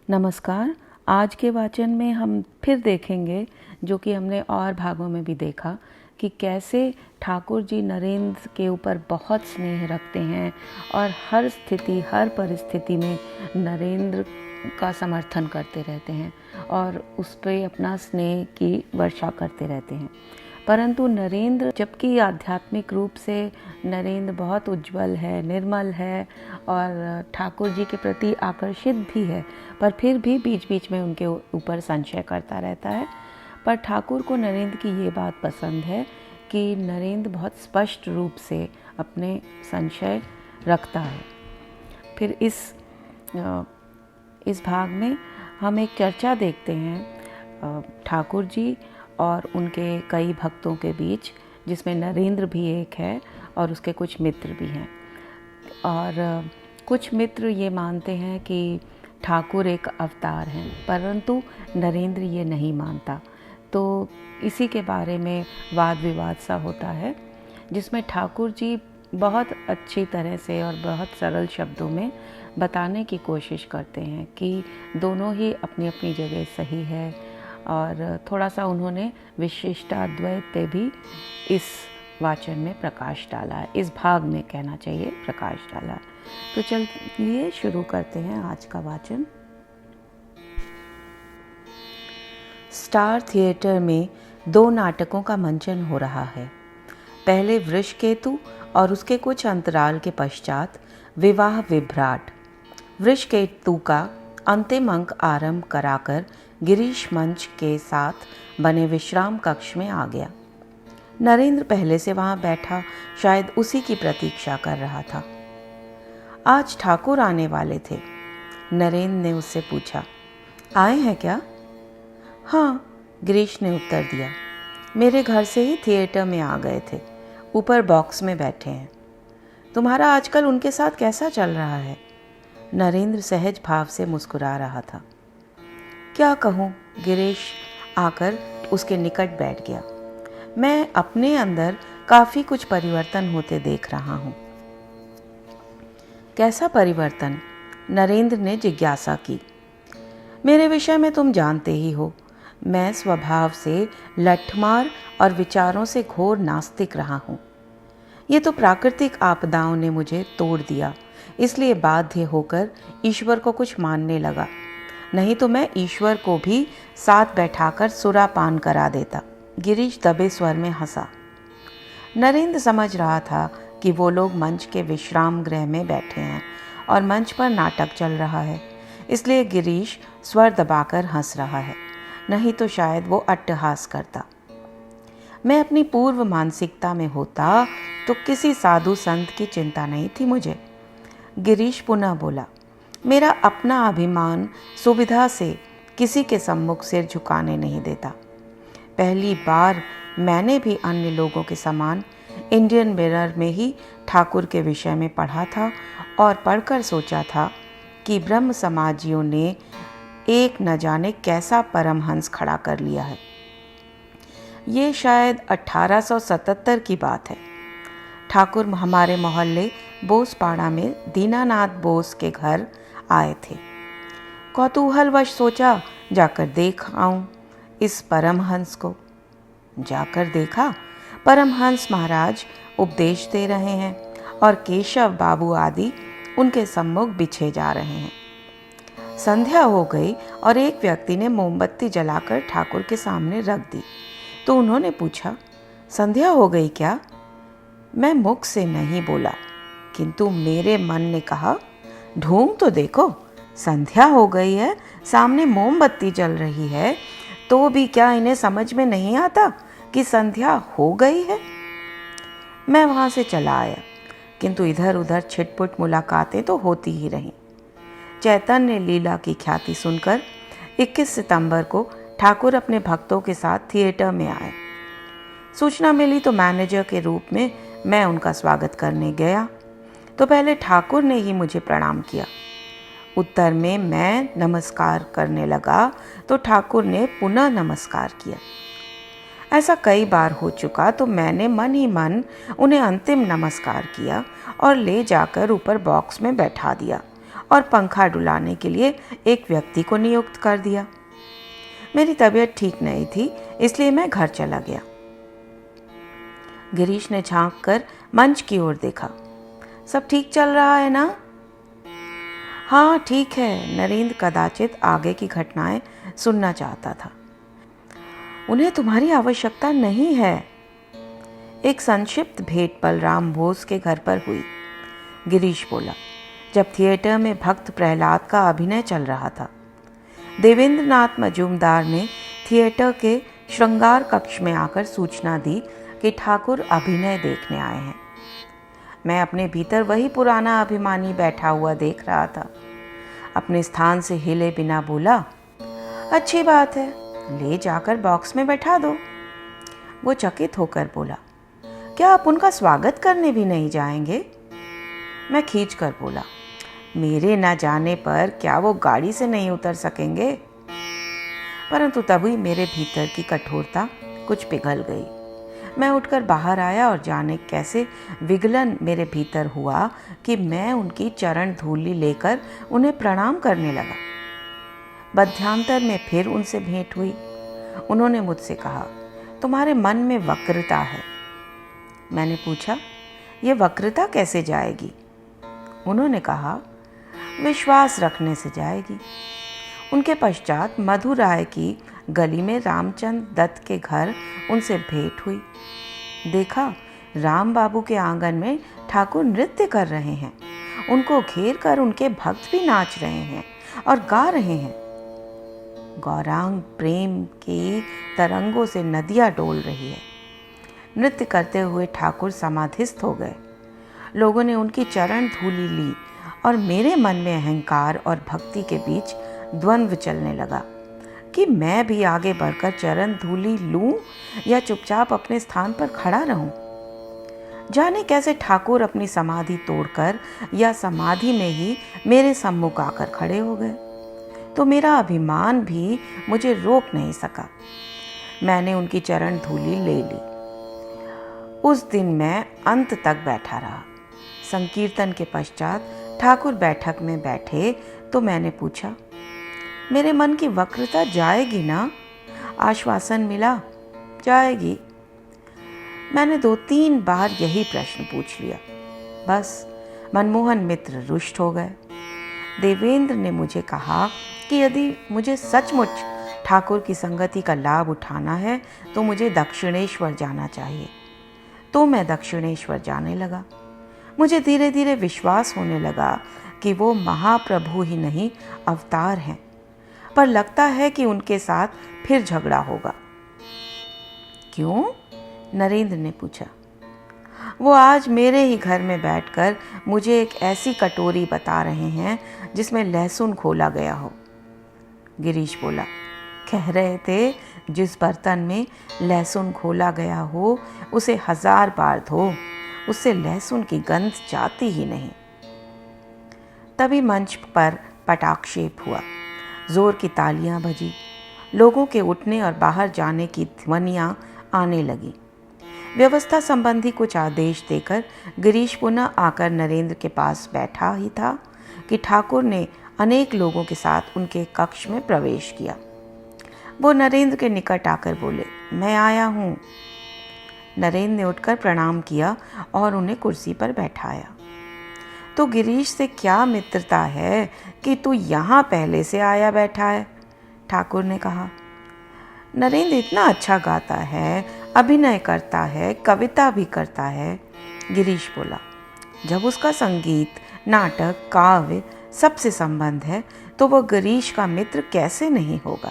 नमस्कार। आज के वाचन में हम फिर देखेंगे, जो कि हमने और भागों में भी देखा, कि कैसे ठाकुर जी नरेंद्र के ऊपर बहुत स्नेह रखते हैं और हर स्थिति हर परिस्थिति में नरेंद्र का समर्थन करते रहते हैं और उस पर अपना स्नेह की वर्षा करते रहते हैं। परंतु नरेंद्र, जबकि आध्यात्मिक रूप से नरेंद्र बहुत उज्जवल है, निर्मल है और ठाकुर जी के प्रति आकर्षित भी है, पर फिर भी बीच बीच में उनके ऊपर संशय करता रहता है। पर ठाकुर को नरेंद्र की ये बात पसंद है कि नरेंद्र बहुत स्पष्ट रूप से अपने संशय रखता है। फिर इस भाग में हम एक चर्चा देखते हैं ठाकुर जी और उनके कई भक्तों के बीच, जिसमें नरेंद्र भी एक है और उसके कुछ मित्र भी हैं। और कुछ मित्र ये मानते हैं कि ठाकुर एक अवतार हैं, परंतु नरेंद्र ये नहीं मानता। तो इसी के बारे में वाद विवाद सा होता है, जिसमें ठाकुर जी बहुत अच्छी तरह से और बहुत सरल शब्दों में बताने की कोशिश करते हैं कि दोनों ही अपनी अपनी जगह सही है, और थोड़ा सा उन्होंने विशिष्टाद्वैत पे भी इस वाचन में प्रकाश डाला है, इस भाग में कहना चाहिए प्रकाश डाला है। तो चलिए शुरू करते हैं आज का वाचन। स्टार थिएटर में 2 नाटकों का मंचन हो रहा है। पहले वृषकेतु और उसके कुछ अंतराल के पश्चात विवाह विभ्राट। वृषकेतु का अंतिम अंक आरंभ कराकर गिरीश मंच के साथ बने विश्राम कक्ष में आ गया। नरेंद्र पहले से वहां बैठा शायद उसी की प्रतीक्षा कर रहा था। आज ठाकुर आने वाले थे। नरेंद्र ने उससे पूछा, आए हैं क्या? हाँ, गिरीश ने उत्तर दिया। मेरे घर से ही थिएटर में आ गए थे, ऊपर बॉक्स में बैठे हैं। तुम्हारा आजकल उनके साथ कैसा चल रहा है? नरेंद्र सहज भाव से मुस्कुरा रहा था। क्या कहूँ, गिरीश आकर उसके निकट बैठ गया। मैं अपने अंदर काफ़ी कुछ परिवर्तन होते देख रहा हूँ। कैसा परिवर्तन? नरेंद्र ने जिज्ञासा की। मेरे विषय में तुम जानते ही हो, मैं स्वभाव से लठमार और विचारों से घोर नास्तिक रहा हूँ। ये तो प्राकृतिक आपदाओं ने मुझे तोड़ दिया, इसलिए बाध्य होकर ईश्वर को कुछ मानने लगा। नहीं तो मैं ईश्वर को भी साथ बैठाकर सुरापान करा देता। गिरीश दबे स्वर में हंसा। नरेंद्र समझ रहा था कि वो लोग मंच के विश्राम गृह में बैठे हैं और मंच पर नाटक चल रहा है, इसलिए गिरीश स्वर दबाकर हंस रहा है, नहीं तो शायद वो अट्टहास करता। मैं अपनी पूर्व मानसिकता में होता तो किसी साधु संत की चिंता नहीं थी मुझे। गिरीश पुनः बोला, मेरा अपना अभिमान सुविधा से किसी के सम्मुख सिर झुकाने नहीं देता। पहली बार मैंने भी अन्य लोगों के समान इंडियन मिरर में ही ठाकुर के विषय में पढ़ा था और पढ़कर सोचा था कि ब्रह्म समाजियों ने एक न जाने कैसा परमहंस खड़ा कर लिया है। ये शायद 1877 की बात है। ठाकुर हमारे मोहल्ले बोसपाड़ा में दीनानाथ बोस के घर आए थे। कौतूहलवश सोचा जाकर देख आऊं इस परमहंस को। जाकर देखा, परमहंस महाराज उपदेश दे रहे हैं और केशव बाबू आदि उनके सम्मुख बिछे जा रहे हैं। संध्या हो गई और एक व्यक्ति ने मोमबत्ती जलाकर ठाकुर के सामने रख दी, तो उन्होंने पूछा, संध्या हो गई क्या? मैं मुख से नहीं बोला, किंतु मेरे मन ने कहा, ढूंढ तो देखो, संध्या हो गई है, सामने मोमबत्ती जल रही है, तो भी क्या इन्हें समझ में नहीं आता कि संध्या हो गई है? मैं वहां से चला आया, किंतु इधर उधर छिटपुट मुलाकातें तो होती ही रहीं। चैतन्य लीला की ख्याति सुनकर 21 सितंबर को ठाकुर अपने भक्तों के साथ थिएटर में आए। सूचना मिली तो मैनेजर के रूप में मैं उनका स्वागत करने गया, तो पहले ठाकुर ने ही मुझे प्रणाम किया। उत्तर में मैं नमस्कार करने लगा तो ठाकुर ने पुनः नमस्कार किया। ऐसा कई बार हो चुका, तो मैंने मन ही मन उन्हें अंतिम नमस्कार किया और ले जाकर ऊपर बॉक्स में बैठा दिया और पंखा डुलाने के लिए एक व्यक्ति को नियुक्त कर दिया। मेरी तबीयत ठीक नहीं थी, इसलिए मैं घर चला गया। गिरीश ने झांक कर मंच की ओर देखा। सब ठीक चल रहा है ना? हाँ ठीक है। नरेंद्र कदाचित आगे की घटनाएं सुनना चाहता था। उन्हें तुम्हारी आवश्यकता नहीं है। एक संक्षिप्त भेंट बलराम बोस के घर पर हुई, गिरीश बोला, जब थिएटर में भक्त प्रहलाद का अभिनय चल रहा था। देवेंद्र नाथ मजूमदार ने थिएटर के श्रृंगार कक्ष में आकर सूचना दी कि ठाकुर अभिनय देखने आए हैं। मैं अपने भीतर वही पुराना अभिमानी बैठा हुआ देख रहा था। अपने स्थान से हिले बिना बोला, अच्छी बात है, ले जाकर बॉक्स में बैठा दो। वो चकित होकर बोला, क्या आप उनका स्वागत करने भी नहीं जाएंगे? मैं खींच कर बोला, मेरे न जाने पर क्या वो गाड़ी से नहीं उतर सकेंगे? परंतु तभी मेरे भीतर की कठोरता कुछ पिघल गई। मैं उठकर बाहर आया और जाने कैसे विगलन मेरे भीतर हुआ कि मैं उनकी चरण धूलि लेकर उन्हें प्रणाम करने लगा। मध्यांतर में फिर उनसे भेंट हुई। उन्होंने मुझसे कहा, तुम्हारे मन में वक्रता है। मैंने पूछा, ये वक्रता कैसे जाएगी? उन्होंने कहा, विश्वास रखने से जाएगी। उनके पश्चात मधुराय की गली में रामचंद्र दत्त के घर उनसे भेंट हुई। देखा, राम बाबू के आंगन में ठाकुर नृत्य कर रहे हैं। उनको घेर कर उनके भक्त भी नाच रहे हैं और गा रहे हैं। गौरांग प्रेम की तरंगों से नदियाँ डोल रही है। नृत्य करते हुए ठाकुर समाधिस्थ हो गए। लोगों ने उनकी चरण धूलि ली और मेरे मन में अहंकार और भक्ति के बीच द्वंद्व चलने लगा कि मैं भी आगे बढ़कर चरण धूलि लूं या चुपचाप अपने स्थान पर खड़ा रहूं। जाने कैसे ठाकुर अपनी समाधि तोड़कर या समाधि में ही मेरे सम्मुख आकर खड़े हो गए, तो मेरा अभिमान भी मुझे रोक नहीं सका। मैंने उनकी चरण धूलि ले ली। उस दिन मैं अंत तक बैठा रहा। संकीर्तन के पश्चात ठाकुर बैठक में बैठे तो मैंने पूछा, मेरे मन की वक्रता जाएगी ना? आश्वासन मिला, जाएगी। मैंने 2-3 बार यही प्रश्न पूछ लिया। बस मनमोहन मित्र रुष्ट हो गए। देवेंद्र ने मुझे कहा कि यदि मुझे सचमुच ठाकुर की संगति का लाभ उठाना है तो मुझे दक्षिणेश्वर जाना चाहिए। तो मैं दक्षिणेश्वर जाने लगा। मुझे धीरे धीरे विश्वास होने लगा कि वो महाप्रभु ही नहीं अवतार हैं, पर लगता है कि उनके साथ फिर झगड़ा होगा। क्यों? नरेंद्र ने पूछा। वो आज मेरे ही घर में बैठकर मुझे एक ऐसी कटोरी बता रहे हैं जिसमें लहसुन घोला गया हो। गिरीश बोला, कह रहे थे जिस बर्तन में लहसुन घोला गया हो उसे 1000 बार धो, उससे लहसुन की गंध जाती ही नहीं। तभी मंच पर पटाक्षेप हुआ। जोर की तालियां बजी। लोगों के उठने और बाहर जाने की ध्वनियां आने लगी। व्यवस्था संबंधी कुछ आदेश देकर गिरीश पुनः आकर नरेंद्र के पास बैठा ही था कि ठाकुर ने अनेक लोगों के साथ उनके कक्ष में प्रवेश किया। वो नरेंद्र के निकट आकर बोले, मैं आया हूँ। नरेंद्र ने उठकर प्रणाम किया और उन्हें कुर्सी पर बैठाया। तो गिरीश से क्या मित्रता है कि तू यहाँ पहले से आया बैठा है? ठाकुर ने कहा। नरेंद्र इतना अच्छा गाता है, अभिनय करता है, कविता भी करता है। गिरीश बोला, जब उसका संगीत, नाटक, काव्य सबसे संबंध है तो वो गिरीश का मित्र कैसे नहीं होगा?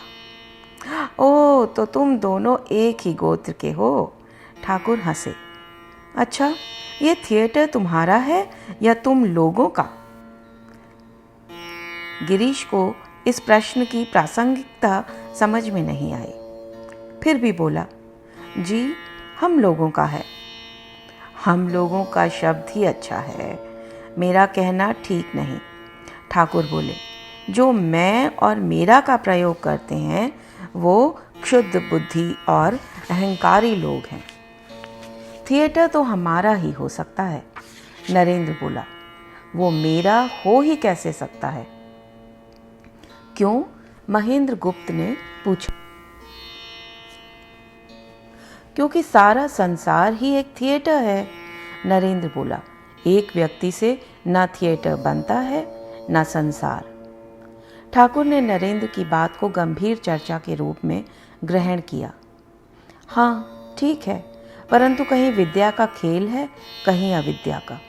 ओ, तो तुम दोनों एक ही गोत्र के हो? ठाकुर हंसे। अच्छा, ये थिएटर तुम्हारा है या तुम लोगों का? गिरीश को इस प्रश्न की प्रासंगिकता समझ में नहीं आई। फिर भी बोला, जी हम लोगों का है। हम लोगों का शब्द ही अच्छा है, मेरा कहना ठीक नहीं। ठाकुर बोले, जो मैं और मेरा का प्रयोग करते हैं वो क्षुद्र बुद्धि और अहंकारी लोग हैं। थिएटर तो हमारा ही हो सकता है। नरेंद्र बोला, वो मेरा हो ही कैसे सकता है? क्यों? महेंद्र गुप्त ने पूछा। क्योंकि सारा संसार ही एक थिएटर है, नरेंद्र बोला। एक व्यक्ति से ना थिएटर बनता है ना संसार। ठाकुर ने नरेंद्र की बात को गंभीर चर्चा के रूप में ग्रहण किया। हाँ ठीक है, परंतु कहीं विद्या का खेल है, कहीं अविद्या का।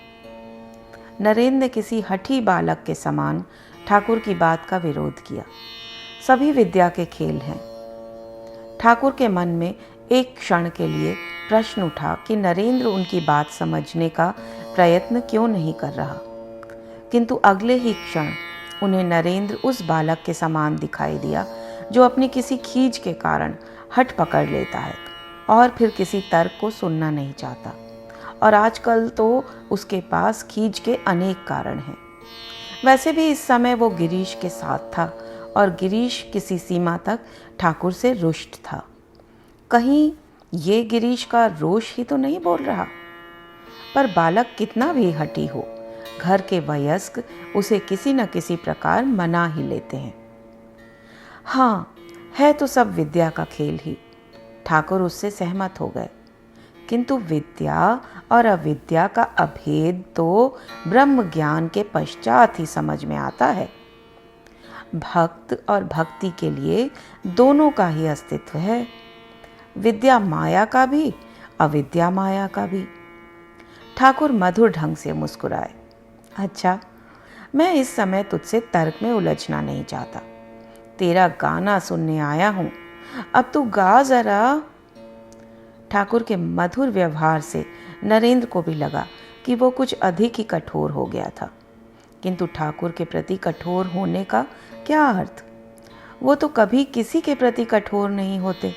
नरेंद्र ने किसी हठी बालक के समान ठाकुर की बात का विरोध किया। सभी विद्या के खेल हैं। ठाकुर के मन में एक क्षण के लिए प्रश्न उठा कि नरेंद्र उनकी बात समझने का प्रयत्न क्यों नहीं कर रहा, किंतु अगले ही क्षण उन्हें नरेंद्र उस बालक के समान दिखाई दिया जो अपनी किसी खींच के कारण हट पकड़ लेता है और फिर किसी तर्क को सुनना नहीं चाहता। और आजकल तो उसके पास खींच के अनेक कारण हैं। वैसे भी इस समय वो गिरीश के साथ था और गिरीश किसी सीमा तक ठाकुर से रुष्ट था। कहीं ये गिरीश का रोष ही तो नहीं बोल रहा? पर बालक कितना भी हठी हो, घर के वयस्क उसे किसी न किसी प्रकार मना ही लेते हैं। हाँ, है तो सब विद्या का खेल ही। ठाकुर उससे सहमत हो गए। किंतु विद्या और अविद्या का अभेद तो ब्रह्म ज्ञान के पश्चात ही समझ में आता है। भक्त और भक्ति के लिए दोनों का ही अस्तित्व है, विद्या माया का भी, अविद्या माया का भी। ठाकुर मधुर ढंग से मुस्कुराए। अच्छा, मैं इस समय तुझसे तर्क में उलझना नहीं चाहता। तेरा गाना सुनने आया हूं, अब तू गा जरा। ठाकुर के मधुर व्यवहार से नरेंद्र को भी लगा कि वो कुछ अधिक ही कठोर हो गया था। किंतु ठाकुर के प्रति कठोर होने का क्या अर्थ? वो तो कभी किसी के प्रति कठोर नहीं होते।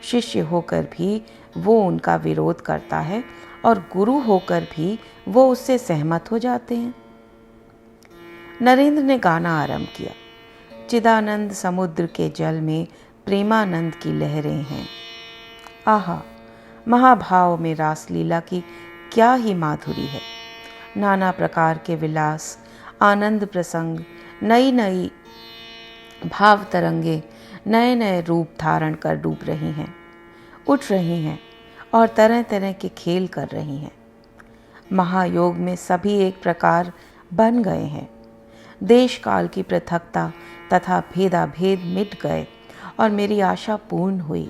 शिष्य होकर भी वो उनका विरोध करता है और गुरु होकर भी वो उससे सहमत हो जाते हैं। नरेंद्र ने गाना आरंभ किया। चिदानंद समुद्र के जल में प्रेमानंद की लहरें हैं। आहा, महाभाव में रासलीला की क्या ही माधुरी है। नाना प्रकार के विलास, आनंद प्रसंग, नई नई भाव तरंगे नए नए रूप धारण कर डूब रही हैं, उठ रही हैं और तरह तरह के खेल कर रही हैं। महायोग में सभी एक प्रकार बन गए हैं। देश काल की पृथकता तथा भेदाभेद मिट गए और मेरी आशा पूर्ण हुई।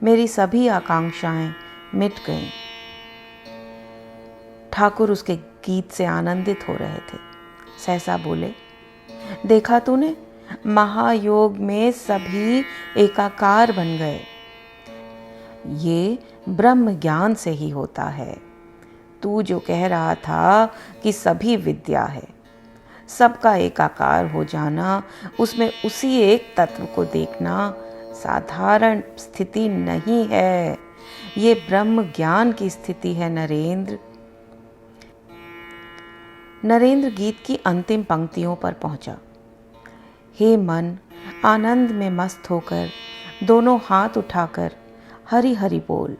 मेरी सभी आकांक्षाएं मिट गईं। ठाकुर उसके गीत से आनंदित हो रहे थे। सहसा बोले, देखा तूने, महायोग में सभी एकाकार बन गए। ये ब्रह्म ज्ञान से ही होता है। तू जो कह रहा था कि सभी विद्या है, सबका एकाकार हो जाना, उसमें उसी एक तत्व को देखना साधारण स्थिति नहीं है। ये ब्रह्म ज्ञान की स्थिति है नरेंद्र। नरेंद्र गीत की अंतिम पंक्तियों पर पहुंचा। हे मन, आनंद में मस्त होकर दोनों हाथ उठाकर हरि हरि बोल।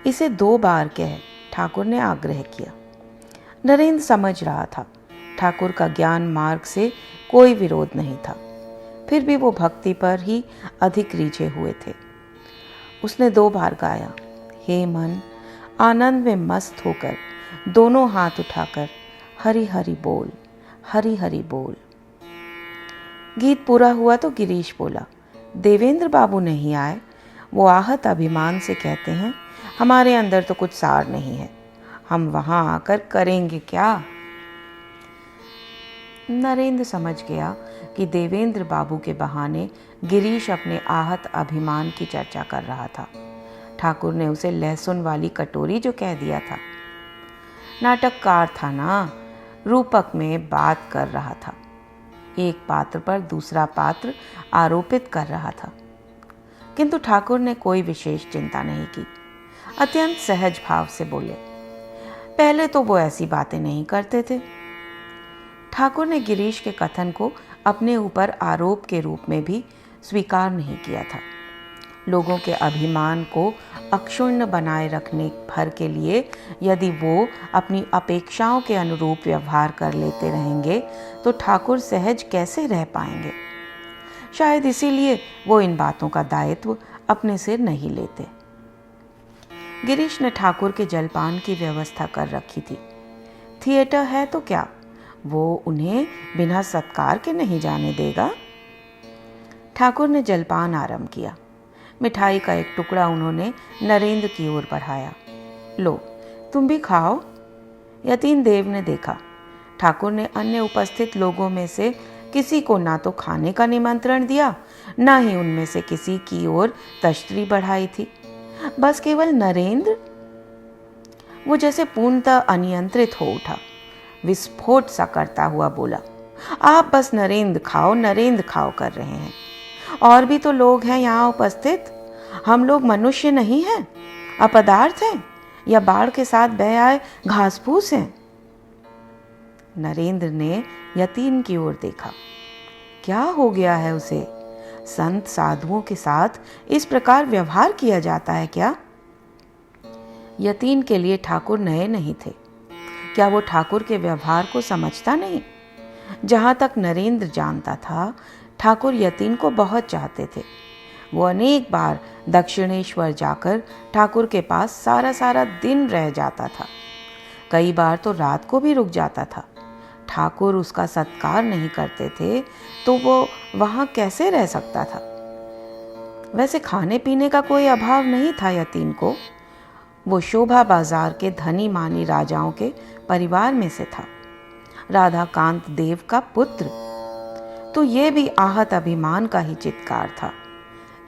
इसे 2 बार कह ठाकुर ने आग्रह किया। नरेंद्र समझ रहा था ठाकुर का ज्ञान मार्ग से कोई विरोध नहीं था, फिर भी वो भक्ति पर ही अधिक रीझे हुए थे। उसने 2 बार गाया, हे मन, आनंद में मस्त होकर दोनों हाथ उठाकर हरि हरि बोल, हरि हरि बोल। गीत पूरा हुआ तो गिरीश बोला, देवेंद्र बाबू नहीं आए। वो आहत अभिमान से कहते हैं, हमारे अंदर तो कुछ सार नहीं है, हम वहां आकर करेंगे क्या? नरेंद्र समझ गया कि देवेंद्र बाबू के बहाने गिरीश अपने आहत अभिमान की चर्चा कर रहा था। ठाकुर ने उसे लहसुन वाली कटोरी जो कह दिया था। नाटककार था ना, रूपक में बात कर रहा था। एक पात्र पर दूसरा पात्र आरोपित कर रहा था। किंतु ठाकुर ने कोई विशेष चिंता नहीं की। अत्यंत सहज भाव से बोले, पहले तो वो ऐसी बातें नहीं करते थे। ठाकुर ने गिरीश के कथन को अपने ऊपर आरोप के रूप में भी स्वीकार नहीं किया था। लोगों के अभिमान को अक्षुण्ण बनाए रखने भर के लिए यदि वो अपनी अपेक्षाओं के अनुरूप व्यवहार कर लेते रहेंगे तो ठाकुर सहज कैसे रह पाएंगे। शायद इसीलिए वो इन बातों का दायित्व अपने सिर नहीं लेते। गिरीश ने ठाकुर के जलपान की व्यवस्था कर रखी थी। थिएटर है तो क्या वो उन्हें बिना सत्कार के नहीं जाने देगा। ठाकुर ने जलपान आरंभ किया। मिठाई का एक टुकड़ा उन्होंने नरेंद्र की ओर बढ़ाया। लो तुम भी खाओ। यतीन देव ने देखा। ठाकुर ने अन्य उपस्थित लोगों में से किसी को ना तो खाने का निमंत्रण दिया, ना ही उनमें से किसी की ओर तश्तरी बढ़ाई थी। बस केवल नरेंद्र। वो जैसे पूर्णतः अनियंत्रित हो उठा, विस्फोट सा करता हुआ बोला, आप बस नरेंद्र खाओ कर रहे हैं। और भी तो लोग हैं यहाँ उपस्थित। हम लोग मनुष्य नहीं हैं, अपदार्थ हैं या बाढ़ के साथ बह आए घास फूस हैं। नरेंद्र ने यतीन की ओर देखा। क्या हो गया है उसे? संत साधुओं के साथ इस प्रकार व्यवहार किया जाता है क्या? यतीन के लिए ठाकुर नए नहीं थे। क्या वो ठाकुर के व्यवहार को समझता नहीं? जहां तक नरेंद्र जानता था, ठाकुर यतीन को बहुत चाहते थे। वो अनेक बार दक्षिणेश्वर जाकर ठाकुर के पास सारा दिन रह जाता था। कई बार तो रात को भी रुक जाता था। ठाकुर उसका सत्कार नहीं करते थे तो वो वहां कैसे रह सकता था? वैसे खाने पीने का कोई अभाव नहीं था यतीन को। वो शोभा बाजार के धनी मानी राजाओं के परिवार में से था, राधाकांत देव का पुत्र। तो ये भी आहत अभिमान का ही चित्कार था।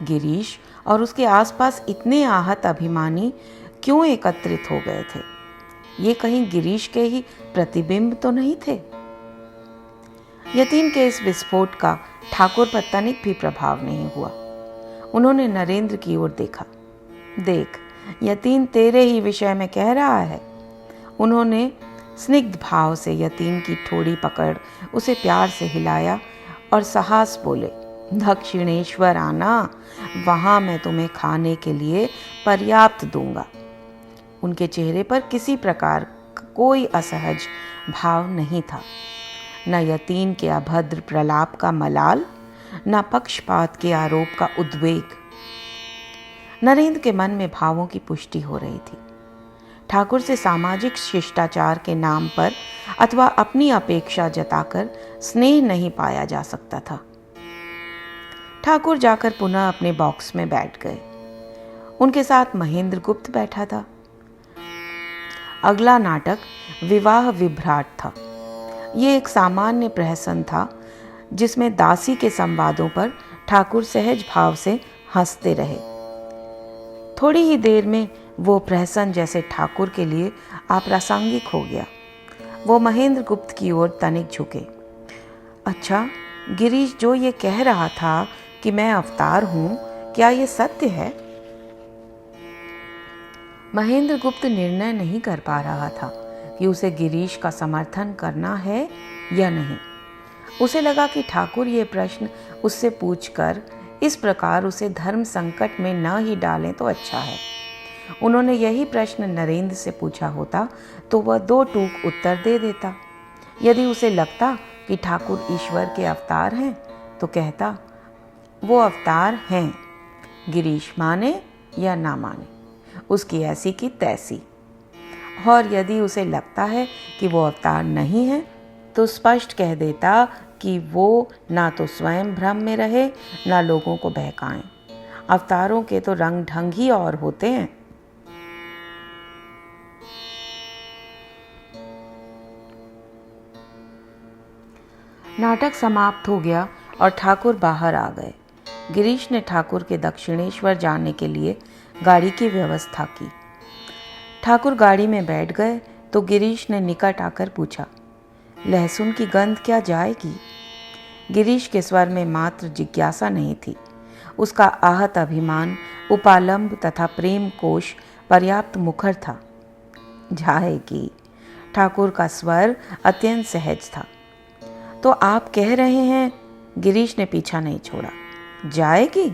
गिरीश और उसके आसपास इतने आहत अभिमानी क्यों एकत्रित हो गए थे? ये कहीं गिरीश के ही प्रतिबिंब तो नहीं थे? यतीन के इस विस्फोट का ठाकुर पर तनिक भी प्रभाव नहीं हुआ। उन्होंने नरेंद्र की ओर देखा। देख, यतीन तेरे ही विषय में कह रहा है। उन्होंने स्निग्ध भाव से यतीन की ठोड़ी पकड़ उसे प्यार से हिलाया और साहस बोले, दक्षिणेश्वर आना, वहां मैं तुम्हें खाने के लिए पर्याप्त दूंगा। उनके चेहरे पर किसी प्रकार कोई असहज भाव नहीं था, न यतीन के अभद्र प्रलाप का मलाल, न पक्षपात के आरोप का उद्वेग। नरेंद्र के मन में भावों की पुष्टि हो रही थी। ठाकुर से सामाजिक शिष्टाचार के नाम पर अथवा अपनी अपेक्षा जताकर स्नेह नहीं पाया जा सकता था। ठाकुर जाकर पुनः अपने बॉक्स में बैठ गए। उनके साथ महेंद्र गुप्त बैठा था। अगला नाटक विवाह विभ्राट था। ये एक सामान्य प्रहसन था जिसमें दासी के संवादों पर ठाकुर सहज भाव से हंसते रहे। थोड़ी ही देर में वो प्रहसन जैसे ठाकुर के लिए अप्रासंगिक हो गया। वो महेंद्र गुप्त की ओर तनिक झुके। अच्छा, गिरीश जो ये कह रहा था कि मैं अवतार हूं, क्या ये सत्य है? महेंद्र गुप्त निर्णय नहीं कर पा रहा था कि उसे गिरीश का समर्थन करना है या नहीं। उसे लगा कि ठाकुर ये प्रश्न उससे पूछकर इस प्रकार उसे धर्म संकट में न ही डालें तो अच्छा है। उन्होंने यही प्रश्न नरेंद्र से पूछा होता तो वह दो टूक उत्तर दे देता। यदि उसे लगता कि ठाकुर ईश्वर के अवतार हैं तो कहता, वो अवतार हैं, गिरीश माने या ना माने, उसकी ऐसी की तैसी। और यदि उसे लगता है कि वो अवतार नहीं है तो स्पष्ट कह देता कि वो ना तो स्वयं भ्रम में रहे ना लोगों को बहकाएं। अवतारों के तो रंग ढंग ही और होते हैं। नाटक समाप्त हो गया और ठाकुर बाहर आ गए। गिरीश ने ठाकुर के दक्षिणेश्वर जाने के लिए गाड़ी की व्यवस्था की। ठाकुर गाड़ी में बैठ गए तो गिरीश ने निकट आकर पूछा, लहसुन की गंध क्या जाएगी? गिरीश के स्वर में मात्र जिज्ञासा नहीं थी। उसका आहत अभिमान, उपालंब तथा प्रेम कोश पर्याप्त मुखर था। जाएगी। ठाकुर का स्वर अत्यंत सहज था। तो आप कह रहे हैं? गिरीश ने पीछा नहीं छोड़ा। जाएगी?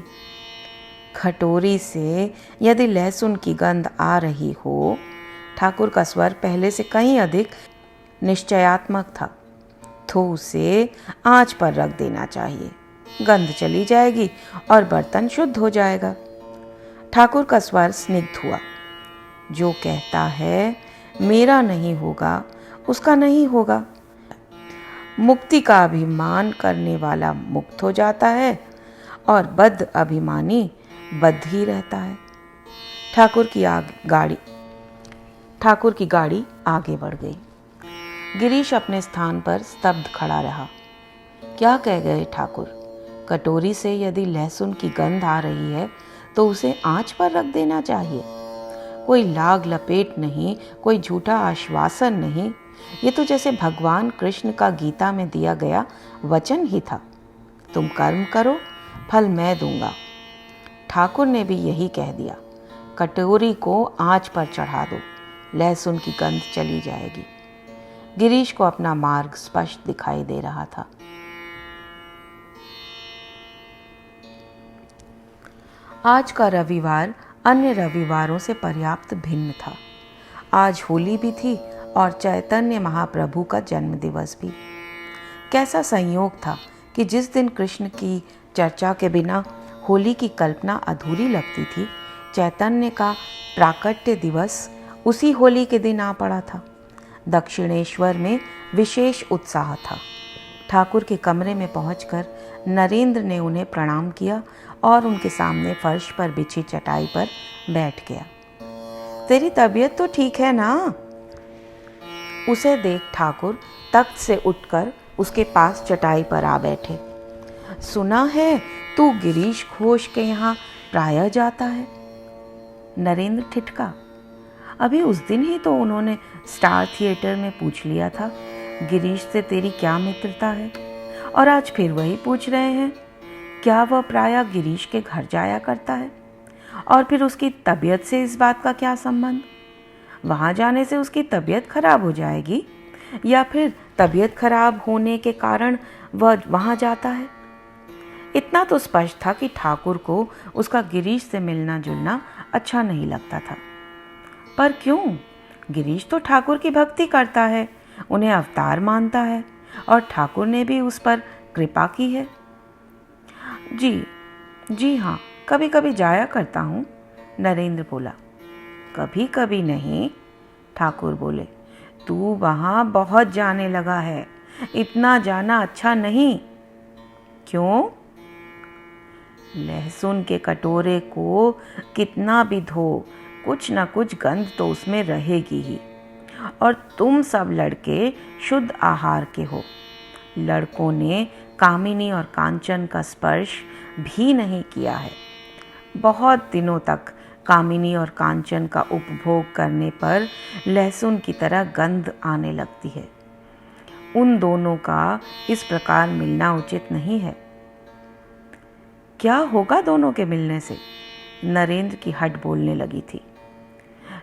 कटोरी से यदि लहसुन की गंध आ रही हो, ठाकुर का स्वर पहले से कहीं अधिक निश्चयात्मक था, तो उसे आंच पर रख देना चाहिए। गंध चली जाएगी और बर्तन शुद्ध हो जाएगा। ठाकुर का स्वर स्निग्ध हुआ। जो कहता है मेरा नहीं होगा, उसका नहीं होगा। मुक्ति का अभिमान करने वाला मुक्त हो जाता है और बद्ध अभिमानी बद्ध ही रहता है। ठाकुर की गाड़ी आगे बढ़ गई। गिरीश अपने स्थान पर स्तब्ध खड़ा रहा। क्या कह गए ठाकुर? कटोरी से यदि लहसुन की गंध आ रही है तो उसे आंच पर रख देना चाहिए। कोई लाग लपेट नहीं, कोई झूठा आश्वासन नहीं। ये तो जैसे भगवान कृष्ण का गीता में दिया गया वचन ही था, तुम कर्म करो, फल मैं दूंगा। ठाकुर ने भी यही कह दिया। कटोरी को आंच पर चढ़ा दो, लहसुन की गंध चली जाएगी। गिरीश को अपना मार्ग स्पष्ट दिखाई दे रहा था। आज का रविवार अन्य रविवारों से पर्याप्त भिन्न था। आज होली भी थी और चैतन्य महाप्रभु का जन्म दिवस भी। कैसा संयोग था कि जिस दिन कृष्ण की चर्चा के बिना होली की कल्पना अधूरी लगती थी, चैतन्य का प्राकट्य दिवस उसी होली के दिन आ पड़ा था। दक्षिणेश्वर में विशेष उत्साह था। ठाकुर के कमरे में पहुंचकर नरेंद्र ने उन्हें प्रणाम किया और उनके सामने फर्श पर बिछी चटाई पर बैठ गया। तेरी तबीयत तो ठीक है ना? उसे देख ठाकुर तख्त से उठकर उसके पास चटाई पर आ बैठे। सुना है तू गिरीश घोष के यहाँ प्रायः जाता है। नरेंद्र ठिठका। अभी उस दिन ही तो उन्होंने स्टार थिएटर में पूछ लिया था, गिरीश से तेरी क्या मित्रता है? और आज फिर वही पूछ रहे हैं। क्या वह प्रायः गिरीश के घर जाया करता है? और फिर उसकी तबीयत से इस बात का क्या संबंध? वहाँ जाने से उसकी तबीयत खराब हो जाएगी या फिर तबीयत खराब होने के कारण वह वहाँ जाता है? इतना तो स्पष्ट था कि ठाकुर को उसका गिरीश से मिलना जुलना अच्छा नहीं लगता था। पर क्यों? गिरीश तो ठाकुर की भक्ति करता है, उन्हें अवतार मानता है और ठाकुर ने भी उस पर कृपा की है। जी हाँ, कभी कभी जाया करता हूँ, नरेंद्र बोला। कभी कभी नहीं, ठाकुर बोले। तू वहाँ बहुत जाने लगा है, इतना जाना अच्छा नहीं। क्यों? लहसुन के कटोरे को कितना भी धो, कुछ ना कुछ गंध तो उसमें रहेगी ही। और तुम सब लड़के शुद्ध आहार के हो। लड़कों ने कामिनी और कांचन का स्पर्श भी नहीं किया है। बहुत दिनों तक कामिनी और कांचन का उपभोग करने पर लहसुन की तरह गंध आने लगती है। उन दोनों का इस प्रकार मिलना उचित नहीं है। क्या होगा दोनों के मिलने से? नरेंद्र की हट बोलने लगी थी।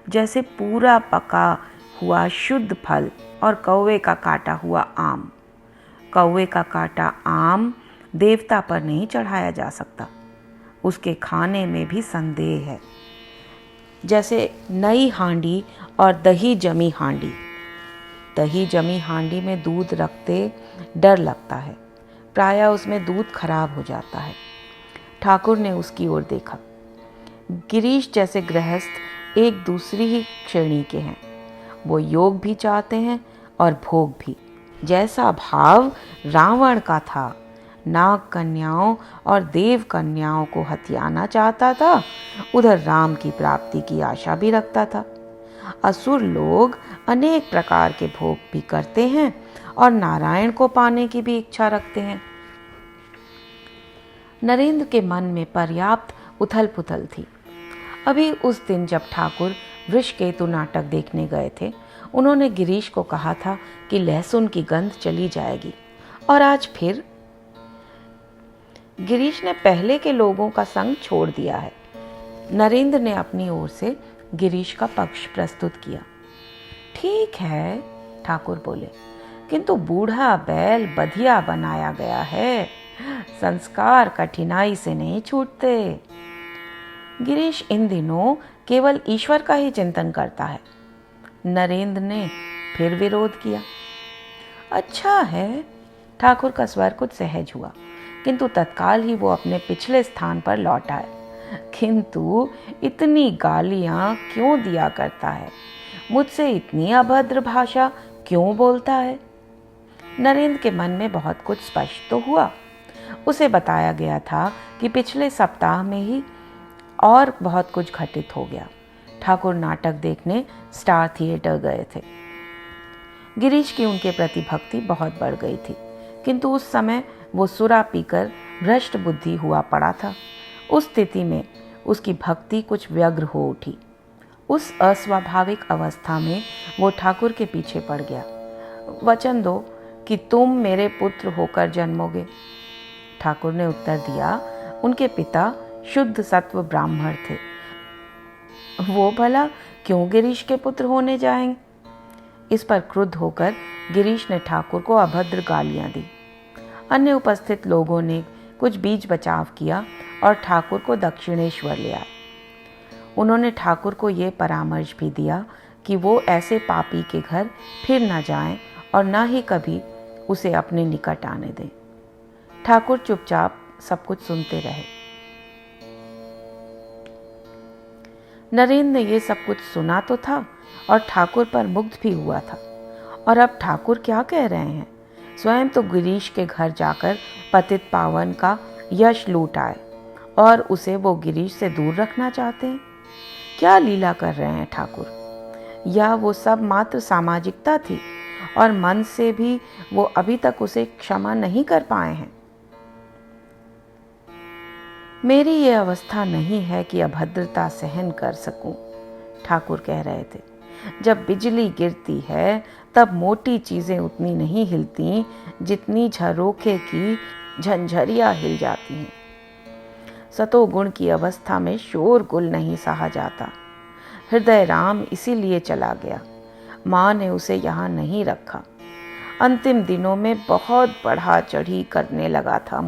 जैसे पूरा पका हुआ शुद्ध फल और कौवे का काटा हुआ आम। कौवे का काटा आम देवता पर नहीं चढ़ाया जा सकता, उसके खाने में भी संदेह है। जैसे नई हांडी और दही जमी हांडी। दही जमी हांडी में दूध रखते डर लगता है, प्रायः उसमें दूध खराब हो जाता है। ठाकुर ने उसकी ओर देखा। गिरीश जैसे गृहस्थ एक दूसरी ही श्रेणी के हैं। वो योग भी चाहते हैं और भोग भी। जैसा भाव रावण का था, नाग कन्याओं और देव कन्याओं को हथियाना चाहता था, उधर राम की प्राप्ति की आशा भी रखता था। असुर लोग अनेक प्रकार के भोग भी करते हैं और नारायण को पाने की भी इच्छा रखते हैं। नरेंद्र के मन में पर्याप्त उथल पुथल थी। अभी उस दिन जब ठाकुर वृषकेतु नाटक देखने गए थे, उन्होंने गिरीश को कहा था कि लहसुन की गंध चली जाएगी, और आज फिर गिरीश ने पहले के लोगों का संग छोड़ दिया है। नरेंद्र ने अपनी ओर से गिरीश का पक्ष प्रस्तुत किया। ठीक है, ठाकुर बोले, किंतु बूढ़ा बैल बधिया बनाया गया है। संस्कार कठिनाई से नहीं छूटते। गिरीश इन दिनों केवल ईश्वर का ही चिंतन करता है। नरेंद्र ने फिर विरोध किया। अच्छा है, ठाकुर का स्वर कुछ सहज हुआ, किंतु तत्काल ही वो अपने पिछले स्थान पर लौट आए। किंतु इतनी गालियां क्यों दिया करता है? मुझसे इतनी अभद्र भाषा क्यों बोलता है? नरेंद्र के मन में बहुत कुछ स्पष्ट तो हुआ। उसे बताया गया था कि पिछले सप्ताह में ही और बहुत कुछ घटित हो गया। ठाकुर नाटक देखने स्टार थिएटर गए थे। गिरीश की उनके प्रति भक्ति बहुत बढ़ गई थी, किंतु उस समय वो सुरा पीकर भ्रष्ट बुद्धि हुआ पड़ा था। उस स्थिति में उसकी भक्ति कुछ व्यग्र हो उठी। उस अस्वाभाविक अवस्था में वो ठाकुर के पीछे पड़ गया। वचन दो कि तुम मेरे पुत्र होकर जन्मोगे। ठाकुर ने उत्तर दिया, उनके पिता शुद्ध सत्व ब्राह्मण थे। वो भला क्यों गिरीश के पुत्र होने जाएंगे? इस पर क्रुद्ध होकर गिरीश ने ठाकुर को अभद्र गालियां दी। अन्य उपस्थित लोगों ने कुछ बीच बचाव किया और ठाकुर को दक्षिणेश्वर ले आए। उन्होंने ठाकुर को ये परामर्श भी दिया कि वो ऐसे पापी के घर फिर न जाएं और न ही कभी उसे अपने निकट आने दें। ठाकुर चुपचाप सब कुछ सुनते रहे। नरेंद्र ने ये सब कुछ सुना तो था और ठाकुर पर मुग्ध भी हुआ था। और अब ठाकुर क्या कह रहे हैं? स्वयं तो गिरीश के घर जाकर पतित पावन का यश लूट आए और उसे वो गिरीश से दूर रखना चाहते हैं। क्या लीला कर रहे हैं ठाकुर? या वो सब मात्र सामाजिकता थी और मन से भी वो अभी तक उसे क्षमा नहीं कर पाए हैं? मेरी ये अवस्था नहीं है कि अभद्रता सहन कर सकूं, ठाकुर कह रहे थे। जब बिजली गिरती है तब मोटी चीजें उतनी नहीं हिलती जितनी झरोखे की झंझरियां हिल जाती हैं। सतोगुण की अवस्था में शोर गुल नहीं सहा जाता। हृदय राम इसीलिए चला गया। माँ ने उसे यहाँ नहीं रखा। अंतिम दिनों में बहुत बढ़ा चढ़ी करने लगा था।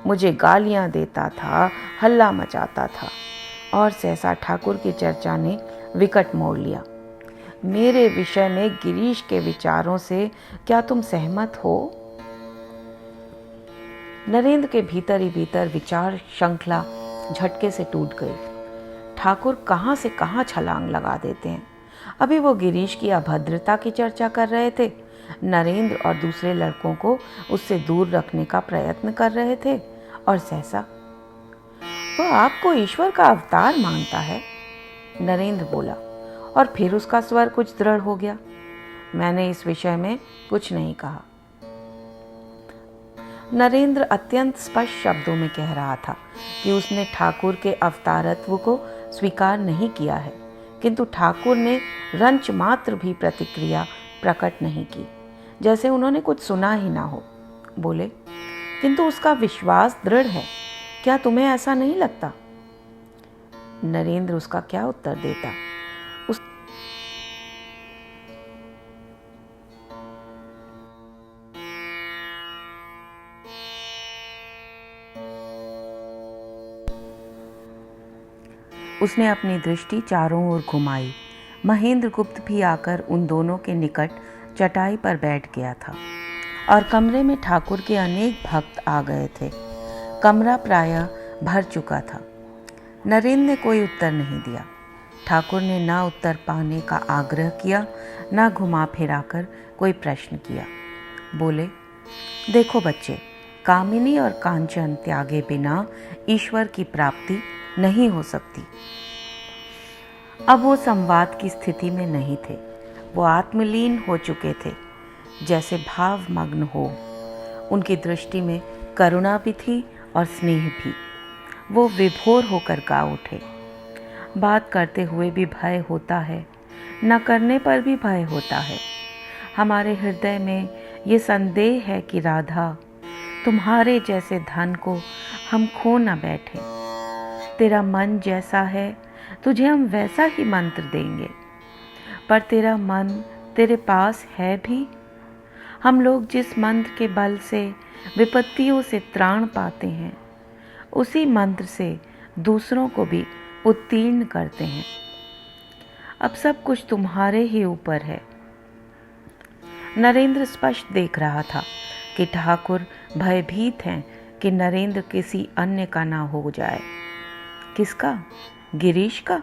मुझे गालियां देता था, हल्ला मचाता था। और सहसा ठाकुर की चर्चा ने विकट मोड़ लिया। मेरे विषय में गिरीश के विचारों से क्या तुम सहमत हो? नरेंद्र के भीतर ही भीतर विचार श्रृंखला झटके से टूट गई। ठाकुर कहाँ से कहाँ छलांग लगा देते हैं। अभी वो गिरीश की अभद्रता की चर्चा कर रहे थे, नरेंद्र और दूसरे लड़कों को उससे दूर रखने का प्रयत्न कर रहे थे, और सहसा वह आपको ईश्वर का अवतार मानता है, नरेंद्र बोला। और फिर उसका स्वर कुछ दृढ़ हो गया। मैंने इस विषय में कुछ नहीं कहा। नरेंद्र अत्यंत स्पष्ट शब्दों में कह रहा था कि उसने ठाकुर के अवतारत्व को स्वीकार नहीं किया है, किंतु ठाकुर ने रंच मात्र भी प्रतिक्रिया प्रकट नहीं की, जैसे उन्होंने कुछ सुना ही ना हो। बोले, किंतु उसका विश्वास दृढ़ है, क्या तुम्हें ऐसा नहीं लगता? नरेंद्र उसका क्या उत्तर देता? उसने अपनी दृष्टि चारों ओर घुमाई। महेंद्र गुप्त भी आकर उन दोनों के निकट चटाई पर बैठ गया था और कमरे में ठाकुर के अनेक भक्त आ गए थे। कमरा प्रायः भर चुका था। नरेंद्र ने कोई उत्तर नहीं दिया। ठाकुर ने ना उत्तर पाने का आग्रह किया, ना घुमा फिराकर कोई प्रश्न किया। बोले, देखो बच्चे, कामिनी और कांचन त्यागे बिना ईश्वर की प्राप्ति नहीं हो सकती। अब वो संवाद की स्थिति में नहीं थे। वो आत्मलीन हो चुके थे, जैसे भावमग्न हो। उनकी दृष्टि में करुणा भी थी और स्नेह भी। वो विभोर होकर गा उठे। बात करते हुए भी भय होता है, न करने पर भी भय होता है। हमारे हृदय में ये संदेह है कि राधा, तुम्हारे जैसे धन को हम खो न बैठे। तेरा मन जैसा है, तुझे हम वैसा ही मंत्र देंगे, पर तेरा मन तेरे पास है भी। हम लोग जिस मंत्र के बल से विपत्तियों से त्राण पाते हैं, उसी मंत्र से दूसरों को भी उत्तीर्ण करते हैं। अब सब कुछ तुम्हारे ही ऊपर है। नरेंद्र स्पष्ट देख रहा था कि ठाकुर भयभीत हैं कि नरेंद्र किसी अन्य का ना हो जाए। किसका? गिरीश का?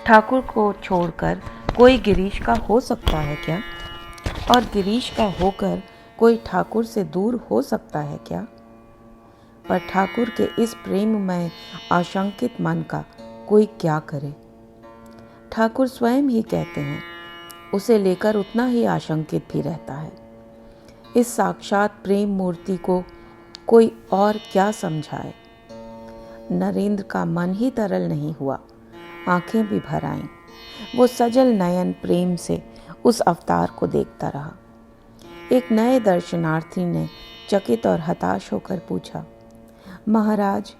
ठाकुर को छोड़कर कोई गिरीश का हो सकता है क्या? और गिरीश का होकर कोई ठाकुर से दूर हो सकता है क्या? पर ठाकुर के इस प्रेममय आशंकित मन का कोई क्या करे? ठाकुर स्वयं ही कहते हैं, उसे लेकर उतना ही आशंकित भी रहता है। इस साक्षात प्रेम मूर्ति को कोई और क्या समझाए? नरेंद्र का मन ही तरल नहीं हुआ, आंखें भी भर आईं। वो सजल नयन प्रेम से उस अवतार को देखता रहा। एक नए दर्शनार्थी ने चकित और हताश होकर पूछा, महाराज,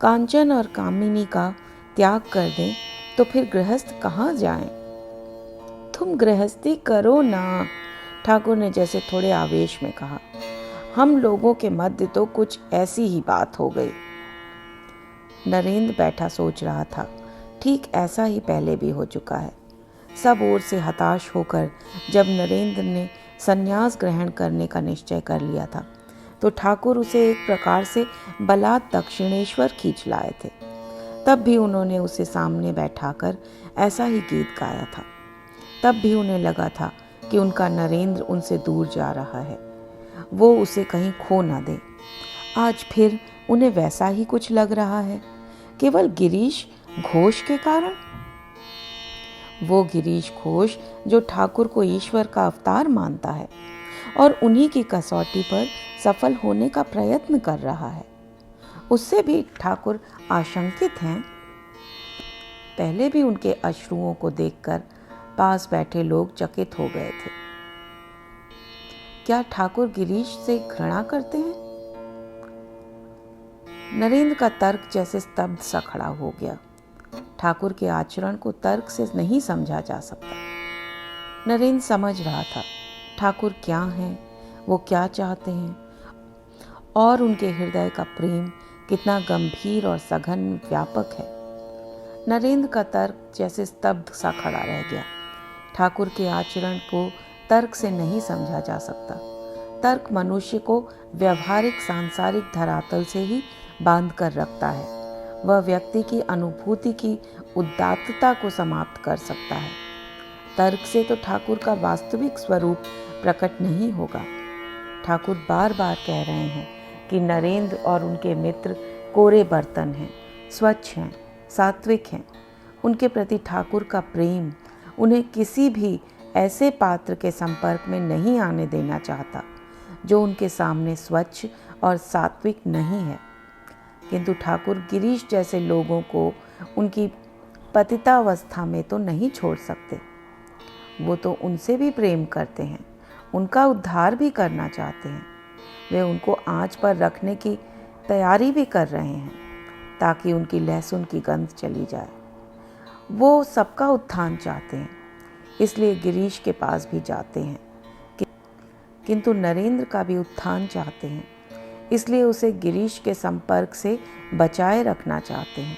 कांचन और कामिनी का त्याग कर दें तो फिर गृहस्थ कहाँ जाएं? तुम गृहस्थी करो ना, ठाकुर ने जैसे थोड़े आवेश में कहा। हम लोगों के मध्य तो कुछ ऐसी ही बात हो गई। नरेंद्र बैठा सोच रहा था, ठीक ऐसा ही पहले भी हो चुका है। सब ओर से हताश होकर जब नरेंद्र ने संन्यास ग्रहण करने का निश्चय कर लिया था तो ठाकुर उसे एक प्रकार से बलात् दक्षिणेश्वर खींच लाए थे। तब भी उन्होंने उसे सामने बैठाकर ऐसा ही गीत गाया था। तब भी उन्हें लगा था कि उनका नरेंद्र उनसे दूर जा रहा है, वो उसे कहीं खो न दे। आज फिर उन्हें वैसा ही कुछ लग रहा है, केवल गिरीश घोष के कारण। वो गिरीश घोष जो ठाकुर को ईश्वर का अवतार मानता है और उन्हीं की कसौटी पर सफल होने का प्रयत्न कर रहा है, उससे भी ठाकुर आशंकित हैं। पहले भी उनके अश्रुओं को देखकर पास बैठे लोग चकित हो गए थे। क्या ठाकुर गिरीश से घृणा करते हैं? नरेंद्र का तर्क जैसे स्तब्ध सा खड़ा हो गया। ठाकुर के आचरण को तर्क से नहीं समझा जा सकता। नरेंद्र समझ रहा था ठाकुर क्या हैं, वो क्या चाहते हैं और उनके हृदय का प्रेम कितना गंभीर और सघन व्यापक है। नरेंद्र का तर्क जैसे स्तब्ध सा खड़ा रह गया। ठाकुर के आचरण को तर्क से नहीं समझा जा सकता। तर्क मनुष्य को व्यवहारिक सांसारिक धरातल से ही बांध कर रखता है। वह व्यक्ति की अनुभूति की उदात्तता को समाप्त कर सकता है। तर्क से तो ठाकुर का वास्तविक स्वरूप प्रकट नहीं होगा। ठाकुर बार बार कह रहे हैं कि नरेंद्र और उनके मित्र कोरे बर्तन हैं, स्वच्छ हैं, सात्विक हैं। उनके प्रति ठाकुर का प्रेम उन्हें किसी भी ऐसे पात्र के संपर्क में नहीं आने देना चाहता जो उनके सामने स्वच्छ और सात्विक नहीं है। किंतु ठाकुर गिरीश जैसे लोगों को उनकी पतितावस्था में तो नहीं छोड़ सकते। वो तो उनसे भी प्रेम करते हैं, उनका उद्धार भी करना चाहते हैं। वे उनको आंच पर रखने की तैयारी भी कर रहे हैं ताकि उनकी लहसुन की गंध चली जाए। वो सबका उत्थान चाहते हैं, इसलिए गिरीश के पास भी जाते हैं, किंतु नरेंद्र का भी उत्थान चाहते हैं, इसलिए उसे गिरीश के संपर्क से बचाए रखना चाहते हैं।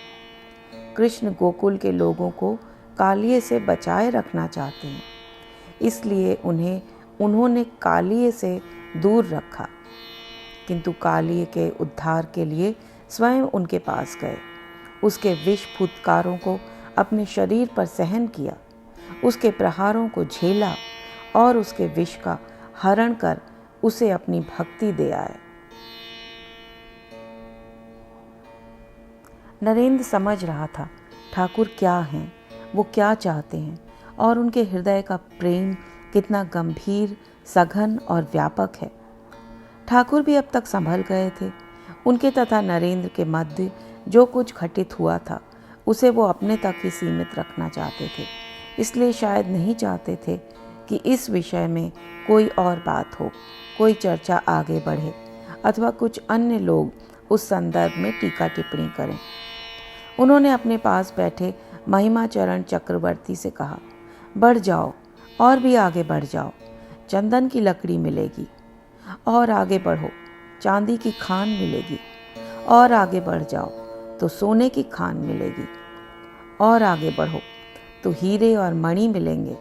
कृष्ण गोकुल के लोगों को कालिये से बचाए रखना चाहते हैं, इसलिए उन्होंने कालिये से दूर रखा, किंतु कालिये के उद्धार के लिए स्वयं उनके पास गए। उसके विष फुत्कारों को अपने शरीर पर सहन किया, उसके प्रहारों को झेला और उसके विष का हरण कर उसे अपनी भक्ति दे आए। नरेंद्र समझ रहा था ठाकुर क्या हैं, वो क्या चाहते हैं और उनके हृदय का प्रेम कितना गंभीर, सघन और व्यापक है। ठाकुर भी अब तक संभल गए थे। उनके तथा नरेंद्र के मध्य जो कुछ घटित हुआ था उसे वो अपने तक ही सीमित रखना चाहते थे, इसलिए शायद नहीं चाहते थे कि इस विषय में कोई और बात हो, कोई चर्चा आगे बढ़े अथवा कुछ अन्य लोग उस संदर्भ में टीका टिप्पणी करें। उन्होंने अपने पास बैठे महिमाचरण चक्रवर्ती से कहा, बढ़ जाओ और भी आगे बढ़ जाओ, चंदन की लकड़ी मिलेगी। और आगे बढ़ो, चांदी की खान मिलेगी। और आगे बढ़ जाओ तो सोने की खान मिलेगी। और आगे बढ़ो तो हीरे और मणि मिलेंगे,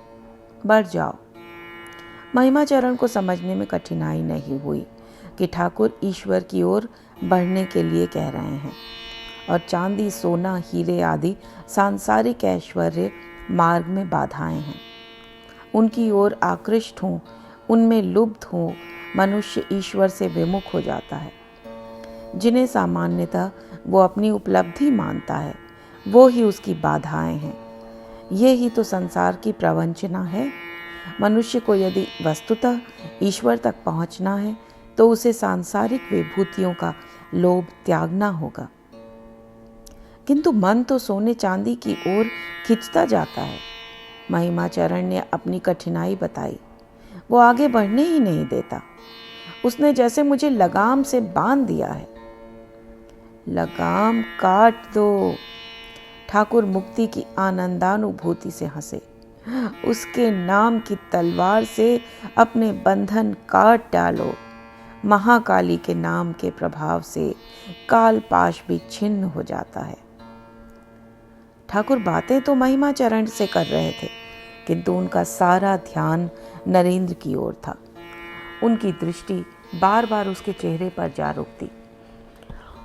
बढ़ जाओ। महिमाचरण को समझने में कठिनाई नहीं हुई कि ठाकुर ईश्वर की ओर बढ़ने के लिए कह रहे हैं और चांदी, सोना, हीरे आदि सांसारिक ऐश्वर्य मार्ग में बाधाएं हैं। उनकी ओर आकृष्ट हों, उनमें लुब्ध हों, मनुष्य ईश्वर से विमुख हो जाता है। जिन्हें सामान्यतः वो अपनी उपलब्धि मानता है, वो ही उसकी बाधाएं हैं। ये ही तो संसार की प्रवंचना है। मनुष्य को यदि वस्तुतः ईश्वर तक पहुंचना है तो उसे सांसारिक विभूतियों का लोभ त्यागना होगा। किंतु मन तो सोने चांदी की ओर खिंचता जाता है। महिमाचरण ने अपनी कठिनाई बताई। वो आगे बढ़ने ही नहीं देता। उसने जैसे मुझे लगाम से बांध दिया है। लगाम काट दो। ठाकुर मुक्ति की आनंदानुभूति से हंसे। उसके नाम की तलवार से अपने बंधन काट डालो। महाकाली के नाम के प्रभाव से काल पाश भी छिन्न हो जाता है। ठाकुर बातें तो महिमाचरण से कर रहे थे, किंतु उनका सारा ध्यान नरेंद्र की ओर था। उनकी दृष्टि बार बार उसके चेहरे पर जा रुकती।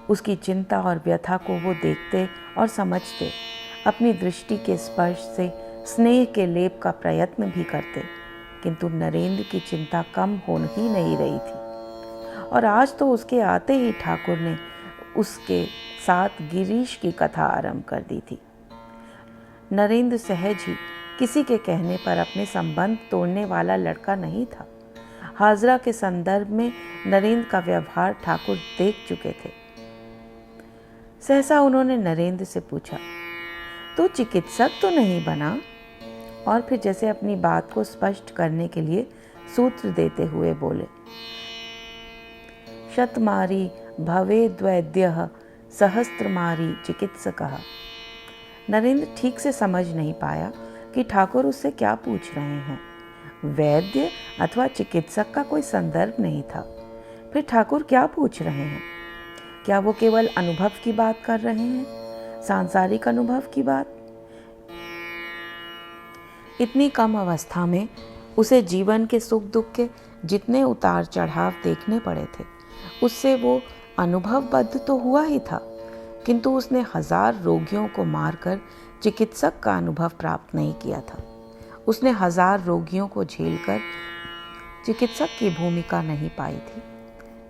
उसकी चिंता और व्यथा को वो देखते और समझते, अपनी दृष्टि के स्पर्श से स्नेह के लेप का प्रयत्न भी करते, किंतु नरेंद्र की चिंता कम हो ही नहीं रही थी। और आज तो उसके आते ही ठाकुर ने उसके साथ गिरीश की कथा आरंभ कर दी थी। नरेंद्र सहज ही किसी के कहने पर अपने संबंध तोड़ने वाला लड़का नहीं था। हाजरा के संदर्भ में नरेंद्र का व्यवहार ठाकुर देख चुके थे। सहसा उन्होंने नरेंद्र से पूछा, तू चिकित्सक तो नहीं बना? और फिर जैसे अपनी बात को स्पष्ट करने के लिए सूत्र देते हुए बोले, शतमारी भवेद्वैद्यः सहस्त्रमारी चिकित्सकः। नरेंद्र ठीक से समझ नहीं पाया कि ठाकुर उससे क्या पूछ रहे हैं। वैद्य अथवा चिकित्सक का कोई संदर्भ नहीं था। फिर ठाकुर क्या पूछ रहे हैं? क्या वो केवल अनुभव की बात कर रहे हैं, सांसारिक अनुभव की बात? इतनी कम अवस्था में उसे जीवन के सुख दुख के जितने उतार चढ़ाव देखने पड़े थे, उससे वो अनुभवबद्ध तो हुआ ही था, किंतु उसने 1000 रोगियों को मारकर चिकित्सक का अनुभव प्राप्त नहीं किया था। उसने 1000 रोगियों को झेलकर चिकित्सक की भूमिका नहीं पाई थी।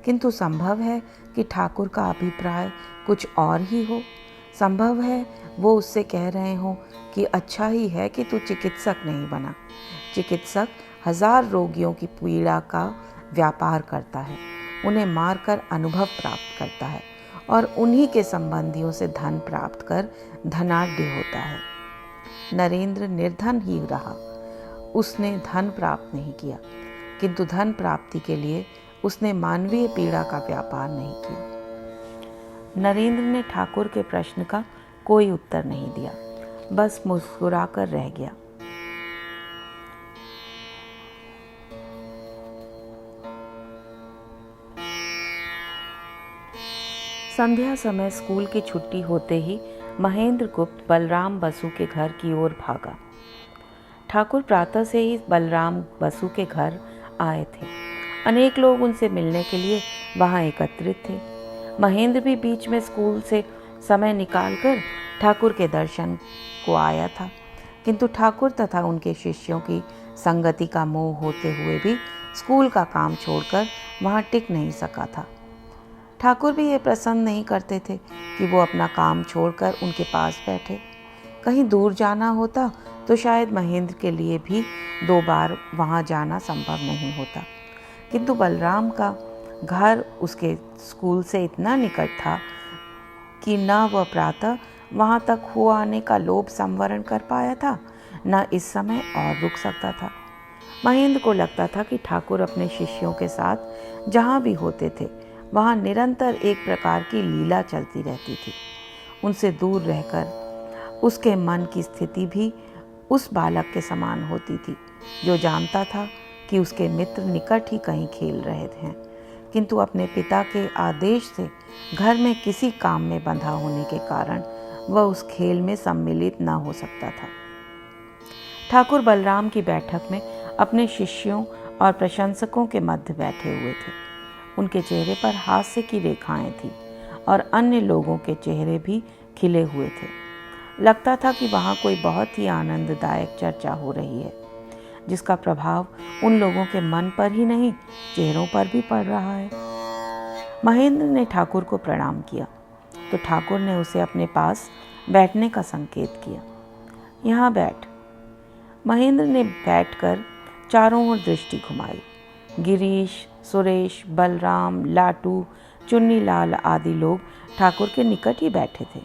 किंतु संभव है कि ठाकुर का अभिप्राय कुछ और ही हो। संभव है वो उससे कह रहे हो कि अच्छा ही है कि तू चिकित्सक नहीं बना। चिकित्सक 1000 रोगियों की पीड़ा का व्यापार करता है, उन्हें मारकर अनुभव प्राप्त करता है और उन्हीं के संबंधियों से धन प्राप्त कर धनाढ्य होता है। नरेंद्र निर्धन ही रहा। उसने धन प्राप्त नहीं किया, किंतु धन प्राप्ति के लिए उसने मानवीय पीड़ा का व्यापार नहीं किया। नरेंद्र ने ठाकुर के प्रश्न का कोई उत्तर नहीं दिया, बस मुस्कुराकर रह गया। संध्या समय स्कूल की छुट्टी होते ही महेंद्र गुप्त बलराम बसु के घर की ओर भागा। ठाकुर प्रातः से ही बलराम बसु के घर आए थे। अनेक लोग उनसे मिलने के लिए वहां एकत्रित थे। महेंद्र भी बीच में स्कूल से समय निकालकर ठाकुर के दर्शन को आया था, किंतु ठाकुर तथा उनके शिष्यों की संगति का मोह होते हुए भी स्कूल का काम छोड़कर वहां टिक नहीं सका था। ठाकुर भी ये पसंद नहीं करते थे कि वो अपना काम छोड़कर उनके पास बैठे। कहीं दूर जाना होता तो शायद महेंद्र के लिए भी 2 बार वहाँ जाना संभव नहीं होता, किंतु बलराम का घर उसके स्कूल से इतना निकट था कि न वह प्रातः वहाँ तक हो आने का लोभ संवरण कर पाया था, न इस समय और रुक सकता था। महेंद्र को लगता था कि ठाकुर अपने शिष्यों के साथ जहाँ भी होते थे वहाँ निरंतर एक प्रकार की लीला चलती रहती थी। उनसे दूर रहकर उसके मन की स्थिति भी उस बालक के समान होती थी जो जानता था कि उसके मित्र निकट ही कहीं खेल रहे थे, किंतु अपने पिता के आदेश से घर में किसी काम में बंधा होने के कारण वह उस खेल में सम्मिलित न हो सकता था। ठाकुर बलराम की बैठक में अपने शिष्यों और प्रशंसकों के मध्य बैठे हुए थे। उनके चेहरे पर हास्य की रेखाएं थीं और अन्य लोगों के चेहरे भी खिले हुए थे। लगता था कि वहाँ कोई बहुत ही आनंददायक चर्चा हो रही है, जिसका प्रभाव उन लोगों के मन पर ही नहीं, चेहरों पर भी पड़ रहा है। महेंद्र ने ठाकुर को प्रणाम किया तो ठाकुर ने उसे अपने पास बैठने का संकेत किया। यहाँ बैठ। महेंद्र ने बैठकर चारों ओर दृष्टि घुमाई। गिरीश, सुरेश, बलराम, लाटू, चुन्नीलाल आदि लोग ठाकुर के निकट ही बैठे थे।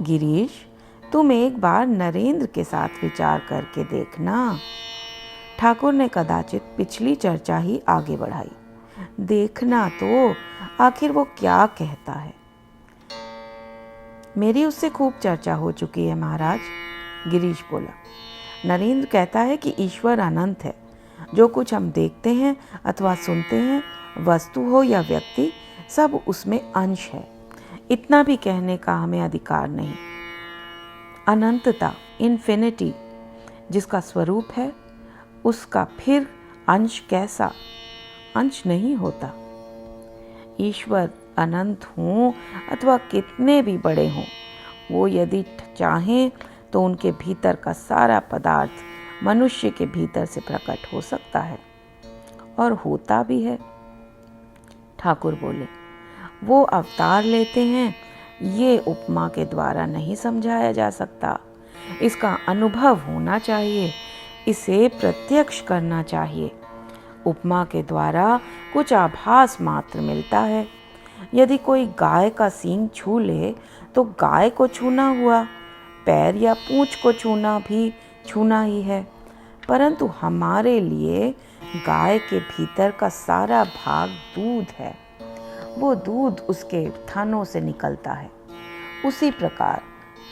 गिरीश, तुम एक बार नरेंद्र के साथ विचार करके देखना। ठाकुर ने कदाचित पिछली चर्चा ही आगे बढ़ाई। देखना तो, आखिर वो क्या कहता है। मेरी उससे खूब चर्चा हो चुकी है महाराज, गिरीश बोला। नरेंद्र कहता है कि ईश्वर अनंत है। जो कुछ हम देखते हैं अथवा सुनते हैं, वस्तु हो या व्यक्ति, सब उसमें अंश है। इतना भी कहने का हमें अधिकार नहीं। अनंतता, इन्फिनिटी, जिसका स्वरूप है, उसका फिर अंश कैसा? अंश नहीं होता। ईश्वर अनंत हों अथवा कितने भी बड़े हों, वो यदि चाहें तो उनके भीतर का सारा पदार्थ मनुष्य के भीतर से प्रकट हो सकता है, और होता भी है। ठाकुर बोले, वो अवतार लेते हैं, ये उपमा के द्वारा नहीं समझाया जा सकता। इसका अनुभव होना चाहिए, इसे प्रत्यक्ष करना चाहिए। उपमा के द्वारा कुछ आभास मात्र मिलता है। यदि कोई गाय का सींग छू ले तो गाय को छूना हुआ, पैर या पूंछ को छूना भी छूना ही है। परंतु हमारे लिए गाय के भीतर का सारा भाग दूध है। वो दूध उसके थनों से निकलता है। उसी प्रकार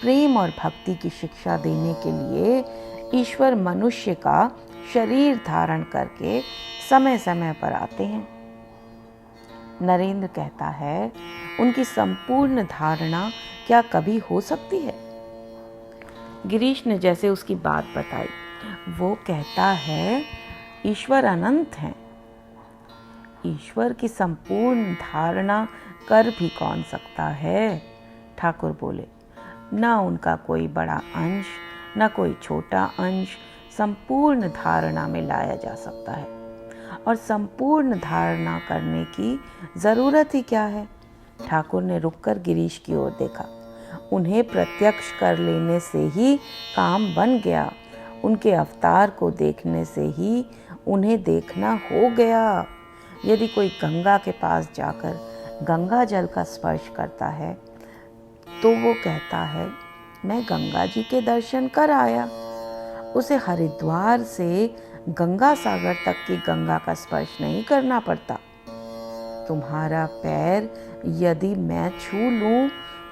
प्रेम और भक्ति की शिक्षा देने के लिए ईश्वर मनुष्य का शरीर धारण करके समय समय पर आते हैं। नरेंद्र कहता है, उनकी संपूर्ण धारणा क्या कभी हो सकती है? गिरीश ने जैसे उसकी बात बताई। वो कहता है, ईश्वर अनंत हैं। ईश्वर की संपूर्ण धारणा कर भी कौन सकता है? ठाकुर बोले, ना उनका कोई बड़ा अंश, ना कोई छोटा अंश संपूर्ण धारणा में लाया जा सकता है। और संपूर्ण धारणा करने की जरूरत ही क्या है? ठाकुर ने रुककर गिरीश की ओर देखा। उन्हें प्रत्यक्ष कर लेने से ही काम बन गया। उनके अवतार को देखने से ही उन्हें देखना हो गया। यदि कोई गंगा के पास जाकर गंगा जल का स्पर्श करता है तो वो कहता है, मैं गंगा जी के दर्शन कर आया। उसे हरिद्वार से गंगा सागर तक की गंगा का स्पर्श नहीं करना पड़ता। तुम्हारा पैर यदि मैं छू लूं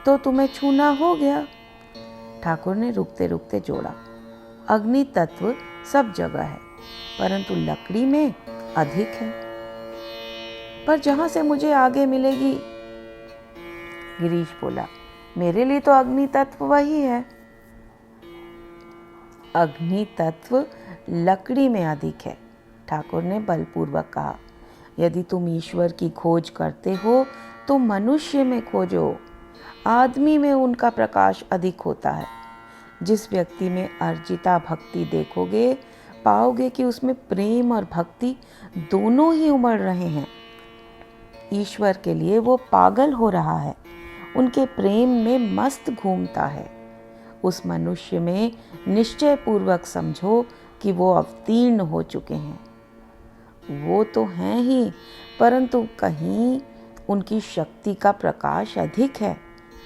तो तुम्हें छूना हो गया। ठाकुर ने रुकते रुकते जोड़ा, अग्नि तत्व सब जगह है, परंतु लकड़ी में अधिक है। पर जहां से मुझे आगे मिलेगी? गिरीश बोला, मेरे लिए तो अग्नि तत्व वही है। अग्नि तत्व लकड़ी में अधिक है, ठाकुर ने बलपूर्वक कहा। यदि तुम ईश्वर की खोज करते हो तो मनुष्य में खोजो। आदमी में उनका प्रकाश अधिक होता है। जिस व्यक्ति में अर्जिता भक्ति देखोगे, पाओगे कि उसमें प्रेम और भक्ति दोनों ही उमड़ रहे हैं। ईश्वर के लिए वो पागल हो रहा है, उनके प्रेम में मस्त घूमता है। उस मनुष्य में निश्चय पूर्वक समझो कि वो अवतीर्ण हो चुके हैं। वो तो हैं ही, परंतु कहीं उनकी शक्ति का प्रकाश अधिक है,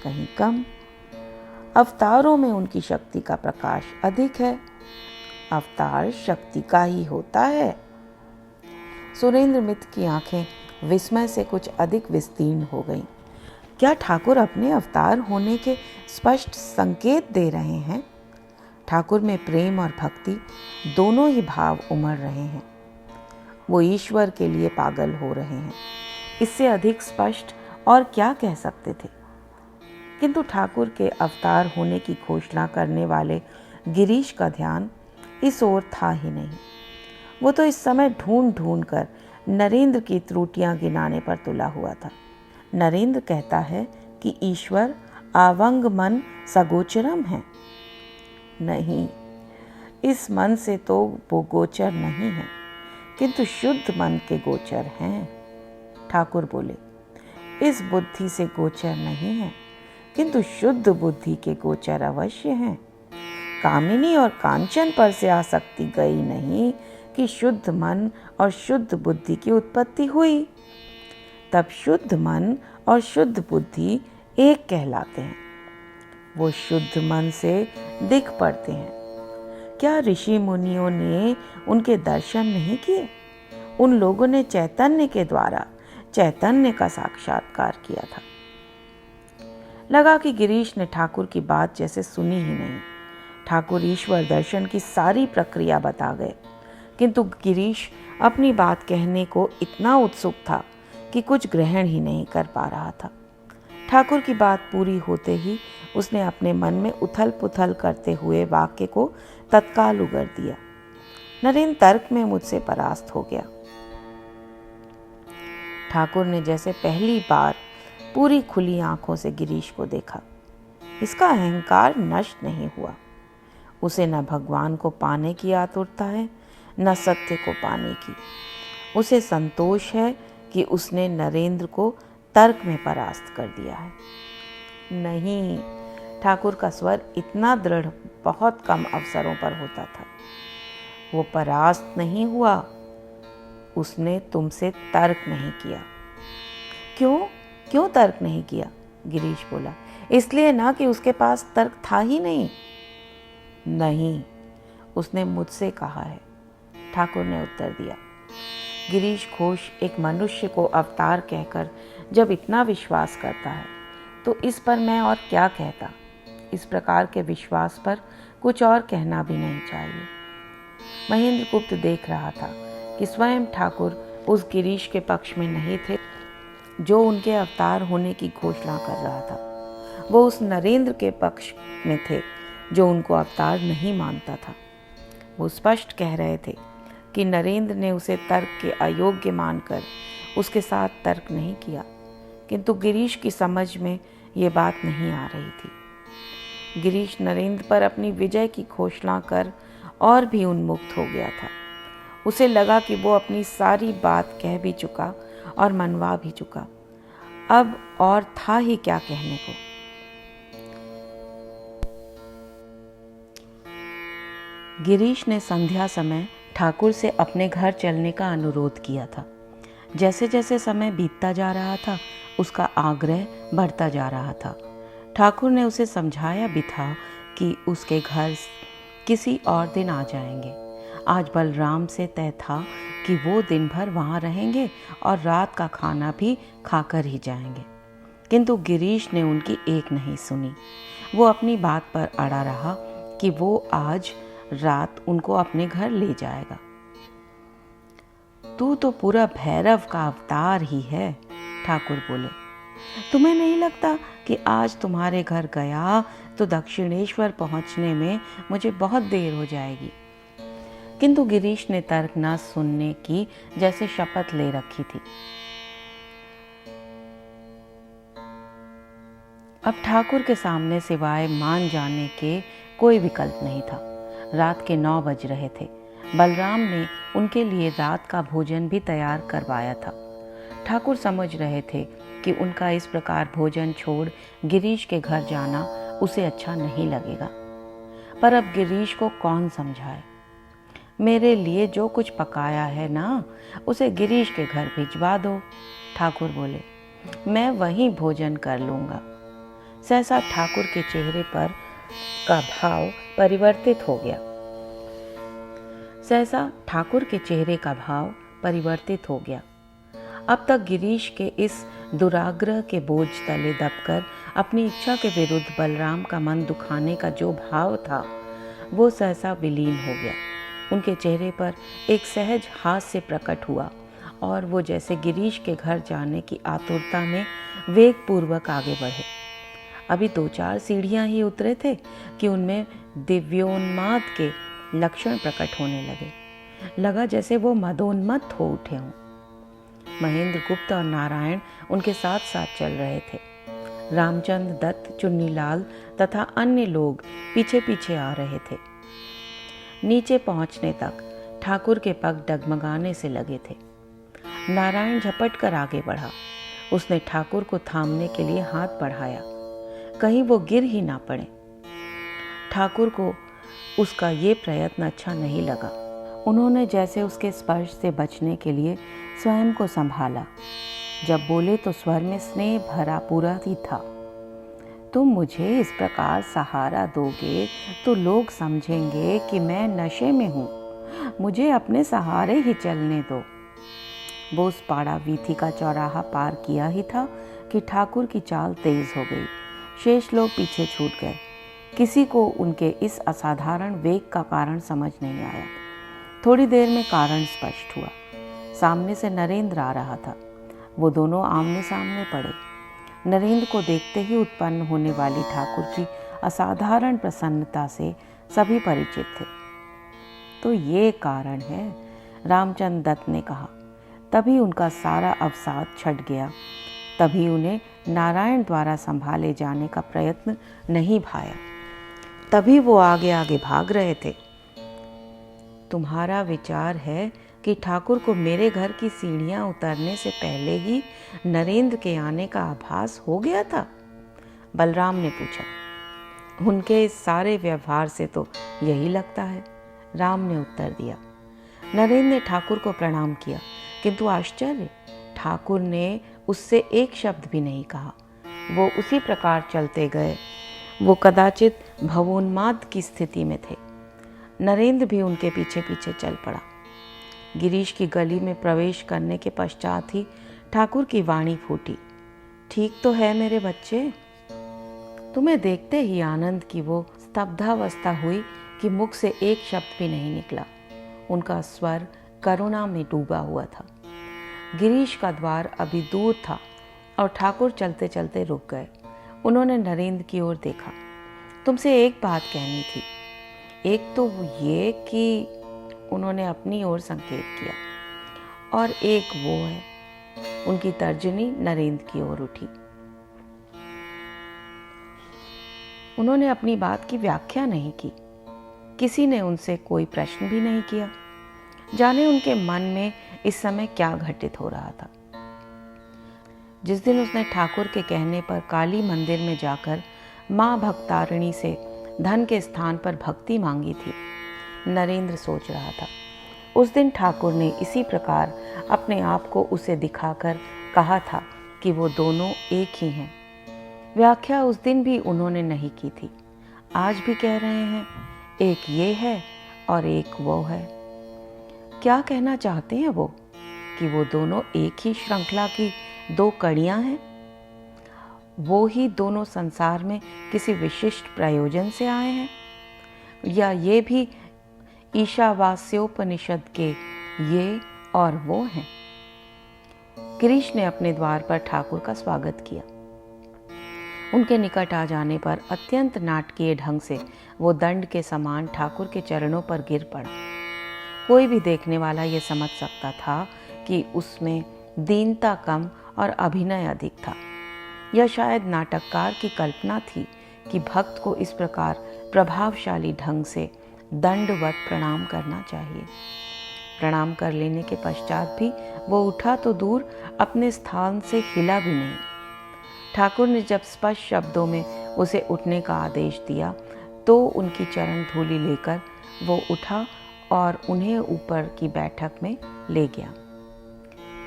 कहीं कम। अवतारों में उनकी शक्ति का प्रकाश अधिक है। अवतार शक्ति का ही होता है। सुरेंद्र मित्र की आंखें विस्मय से कुछ अधिक विस्तीर्ण हो गईं। क्या ठाकुर अपने अवतार होने के स्पष्ट संकेत दे रहे हैं? ठाकुर में प्रेम और भक्ति दोनों ही भाव उमड़ रहे हैं। वो ईश्वर के लिए पागल हो रहे हैं। इससे अधिक स्पष्ट और क्या कह सकते थे? किंतु ठाकुर के अवतार होने की घोषणा करने वाले गिरीश का ध्यान इस ओर था ही नहीं। वो तो इस समय ढूंढ ढूंढ कर नरेंद्र की त्रुटियां गिनाने पर तुला हुआ था। नरेंद्र कहता है कि ईश्वर आवंग मन सगोचरम है। नहीं, इस मन से तो वो गोचर नहीं है, किंतु शुद्ध मन के गोचर हैं। ठाकुर बोले, इस बुद्धि से गोचर नहीं है, किंतु शुद्ध बुद्धि के गोचर अवश्य हैं। कामिनी और कांचन पर से आसक्ति गई नहीं कि शुद्ध मन और शुद्ध बुद्धि की उत्पत्ति हुई। तब शुद्ध मन और शुद्ध बुद्धि एक कहलाते हैं। वो शुद्ध मन से दिख पड़ते हैं। क्या ऋषि मुनियों ने उनके दर्शन नहीं किए? उन लोगों ने चैतन्य के द्वारा चैतन्य का साक्षात्कार किया था। लगा कि गिरीश ने ठाकुर की बात जैसे सुनी ही नहीं। ठाकुर ईश्वर दर्शन की सारी प्रक्रिया बता गए, किंतु गिरीश अपनी बात कहने को इतना उत्सुक था कि कुछ ग्रहण ही नहीं कर पा रहा था। ठाकुर की बात पूरी होते ही उसने अपने मन में उथल पुथल करते हुए वाक्य को तत्काल उगल दिया। नरेंद्र तर्क में मुझसे परास्त हो गया। ठाकुर ने जैसे पहली बार पूरी खुली आंखों से गिरीश को देखा। इसका अहंकार नष्ट नहीं हुआ। उसे न भगवान को पाने की आतुरता है, न सत्य को पाने की। उसे संतोष है कि उसने नरेंद्र को तर्क में परास्त कर दिया है। नहीं, ठाकुर का स्वर इतना दृढ़ बहुत कम अवसरों पर होता था। वो परास्त नहीं हुआ, उसने तुमसे तर्क नहीं किया। क्यों तर्क नहीं किया? गिरीश बोला। इसलिए ना कि उसके पास तर्क था ही नहीं। नहीं, उसने मुझसे कहा है, ठाकुर ने उत्तर दिया। गिरीश घोष एक मनुष्य को अवतार कहकर जब इतना विश्वास करता है तो इस पर मैं और क्या कहता। इस प्रकार के विश्वास पर कुछ और कहना भी नहीं चाहिए। महेंद्र गुप्त देख रहा था कि स्वयं ठाकुर उस गिरीश के पक्ष में नहीं थे जो उनके अवतार होने की घोषणा कर रहा था। वो उस नरेंद्र के पक्ष में थे जो उनको अवतार नहीं मानता था। वो स्पष्ट कह रहे थे कि नरेंद्र ने उसे तर्क के अयोग्य मानकर उसके साथ तर्क नहीं किया, किंतु गिरीश की समझ में ये बात नहीं आ रही थी। गिरीश नरेंद्र पर अपनी विजय की घोषणा कर और भी उन्मुक्त हो गया था। उसे लगा कि वो अपनी सारी बात कह भी चुका और मनवा भी चुका। अब और था ही क्या कहने को। गिरीश ने संध्या समय ठाकुर से अपने घर चलने का अनुरोध किया था। जैसे जैसे समय बीतता जा रहा था उसका आग्रह बढ़ता जा रहा था। ठाकुर ने उसे समझाया भी था कि उसके घर किसी और दिन आ जाएंगे। आज बलराम से तय था कि वो दिन भर वहाँ रहेंगे और रात का खाना भी खाकर ही जाएंगे, किंतु गिरीश ने उनकी एक नहीं सुनी। वो अपनी बात पर अड़ा रहा कि वो आज रात उनको अपने घर ले जाएगा। तू तो पूरा भैरव का अवतार ही है, ठाकुर बोले। तुम्हें नहीं लगता कि आज तुम्हारे घर गया तो दक्षिणेश्वर पहुंचने में मुझे बहुत देर हो जाएगी? किंतु गिरीश ने तर्क न सुनने की जैसे शपथ ले रखी थी। अब ठाकुर के सामने सिवाय मान जाने के कोई विकल्प नहीं था। रात के 9 बज रहे थे। बलराम ने उनके लिए रात का भोजन भी तैयार करवाया था। ठाकुर समझ रहे थे कि उनका इस प्रकार भोजन छोड़ गिरीश के घर जाना उसे अच्छा नहीं लगेगा, पर अब गिरीश को कौन समझाए। मेरे लिए जो कुछ पकाया है ना, उसे गिरीश के घर भिजवा दो, ठाकुर बोले। मैं वहीं भोजन कर लूँगा। सहसा ठाकुर के चेहरे पर का भाव परिवर्तित हो गया। सहसा ठाकुर के चेहरे का भाव परिवर्तित हो गया। अब तक गिरीश के इस दुराग्रह के बोझ तले दबकर अपनी इच्छा के विरुद्ध बलराम का मन दुखाने का जो भाव था वो सहसा विलीन हो गया। उनके चेहरे पर एक सहज हास्य प्रकट हुआ और वो जैसे गिरीश के घर जाने की आतुरता में वेगपूर्वक आगे बढ़े। अभी 2-4 सीढ़ियां ही उतरे थे कि उनमें दिव्योन्माद के लक्षण प्रकट होने लगे। लगा जैसे वो मदोन्मत्त हो उठे हों। महेंद्र गुप्त और नारायण उनके साथ साथ चल रहे थे। रामचंद्र दत्त, चुन्नीलाल तथा अन्य लोग पीछे पीछे आ रहे थे। नीचे पहुंचने तक ठाकुर के पग डगमगाने से लगे थे। नारायण झपट कर आगे बढ़ा। उसने ठाकुर को थामने के लिए हाथ बढ़ाया, कहीं वो गिर ही ना पड़े। ठाकुर को उसका ये प्रयत्न अच्छा नहीं लगा। उन्होंने जैसे उसके स्पर्श से बचने के लिए स्वयं को संभाला। जब बोले तो स्वर में स्नेह भरा पूरा ही था। तुम मुझे इस प्रकार सहारा दोगे तो लोग समझेंगे कि मैं नशे में हूँ। मुझे अपने सहारे ही चलने दो। बोसपाड़ा वीथी का चौराहा पार किया ही था कि ठाकुर की चाल तेज हो गई। शेष लोग पीछे छूट गए। किसी को उनके इस असाधारण वेग का कारण समझ नहीं आया। थोड़ी देर में कारण स्पष्ट हुआ। सामने से नरेंद्र आ रहा था। वो दोनों आमने सामने पड़े। नरेंद्र को देखते ही उत्पन्न होने वाली ठाकुर की असाधारण प्रसन्नता से सभी परिचित थे। तो ये कारण है, रामचंद्र दत्त ने कहा। तभी उनका सारा अवसाद छट गया। तभी उन्हें नारायण द्वारा संभाले जाने का प्रयत्न नहीं भाया। तभी वो आगे आगे भाग रहे थे। तुम्हारा विचार है कि ठाकुर को मेरे घर की सीढ़ियां उतरने से पहले ही नरेंद्र के आने का आभास हो गया था? बलराम ने पूछा। उनके इस सारे व्यवहार से तो यही लगता है, राम ने उत्तर दिया। नरेंद्र ने ठाकुर को प्रणाम किया, किंतु आश्चर्य, ठाकुर ने उससे एक शब्द भी नहीं कहा। वो उसी प्रकार चलते गए। वो कदाचित भवोन्माद की स्थिति में थे। नरेंद्र भी उनके पीछे पीछे चल पड़ा। गिरीश की गली में प्रवेश करने के पश्चात ही ठाकुर की वाणी फूटी। ठीक तो है मेरे बच्चे? तुम्हें देखते ही आनंद की वो स्तब्धावस्था हुई कि मुख से एक शब्द भी नहीं निकला। उनका स्वर करुणा में डूबा हुआ था। गिरीश का द्वार अभी दूर था और ठाकुर चलते चलते रुक गए। उन्होंने नरेंद्र की ओर देखा। तुमसे एक बात कहनी थी। एक तो ये कि उन्होंने अपनी ओर संकेत किया, और एक वो है। उनकी तर्जनी नरेंद्र की ओर उठी। उन्होंने अपनी बात की व्याख्या नहीं की। किसी ने उनसे कोई प्रश्न भी नहीं किया। जाने उनके मन में इस समय क्या घटित हो रहा था। जिस दिन उसने ठाकुर के कहने पर काली मंदिर में जाकर माँ भक्तारिणी से धन के स्थान पर भक्ति मांगी थी, नरेंद्र सोच रहा था। उस दिन ठाकुर ने इसी प्रकार अपने आप को उसे दिखाकर कहा था कि वो दोनों एक ही हैं। व्याख्या उस दिन भी उन्होंने नहीं की थी। आज भी कह रहे हैं, एक ये है और एक वो है। क्या कहना चाहते हैं वो? कि वो दोनों एक ही श्रृंखला की दो कड़ियां हैं। वो ही दोनों संसार में किसी विशिष्ट प्रयोजन से आए हैं, या ये भी ईशावास्योपनिषद के ये और वो हैं। गिरीश ने अपने द्वार पर ठाकुर का स्वागत किया। उनके निकट आ जाने पर अत्यंत नाटकीय ढंग से वो दंड के समान ठाकुर के चरणों पर गिर पड़ा। कोई भी देखने वाला ये समझ सकता था कि उसमें दीनता कम और अभिनय अधिक था। यह शायद नाटककार की कल्पना थी कि भक्त को इस प्रकार प्रभावशाली ढंग से दंडवत प्रणाम करना चाहिए। प्रणाम कर लेने के पश्चात भी वो उठा तो दूर, अपने स्थान से हिला भी नहीं। ठाकुर ने जब स्पष्ट शब्दों में उसे उठने का आदेश दिया तो उनकी चरण धूलि लेकर वो उठा और उन्हें ऊपर की बैठक में ले गया।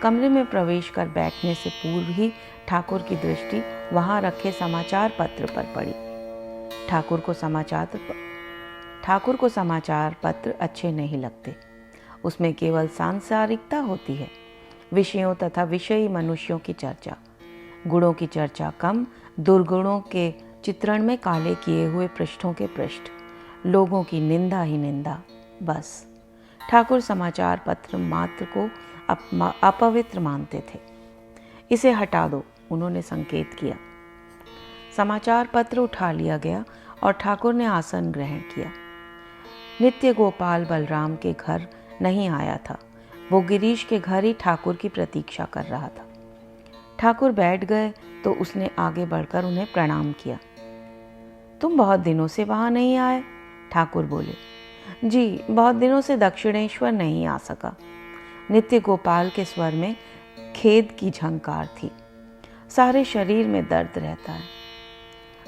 कमरे में प्रवेश कर बैठने से पूर्व ही ठाकुर की दृष्टि वहां रखे समाचार पत्र पर पड़ी। ठाकुर को समाचार पत्र अच्छे नहीं लगते। उसमें केवल सांसारिकता होती है, विषयों तथा विषयी मनुष्यों की चर्चा। गुणों की चर्चा कम, दुर्गुणों के चित्रण में काले किए हुए पृष्ठों के पृष्ठ, लोगों की निंदा ही निंदा, बस। ठाकुर समाचार पत्र मात्र को अपवित्र मानते थे। इसे हटा दो, उन्होंने संकेत किया। समाचार पत्र उठा लिया गया और ठाकुर ने आसन ग्रहण किया। नित्य गोपाल बलराम के घर नहीं आया था। वो गिरीश के घर ही ठाकुर की प्रतीक्षा कर रहा था। ठाकुर बैठ गए तो उसने आगे बढ़कर उन्हें प्रणाम किया। तुम बहुत दिनों से वहां नहीं आए? ठाकुर बोले। जी, बहुत दिनों से दक्षिणेश्वर नहीं आ सका। नित्य गोपाल के स्वर में खेद की झंकार थी। सारे शरीर में दर्द रहता है।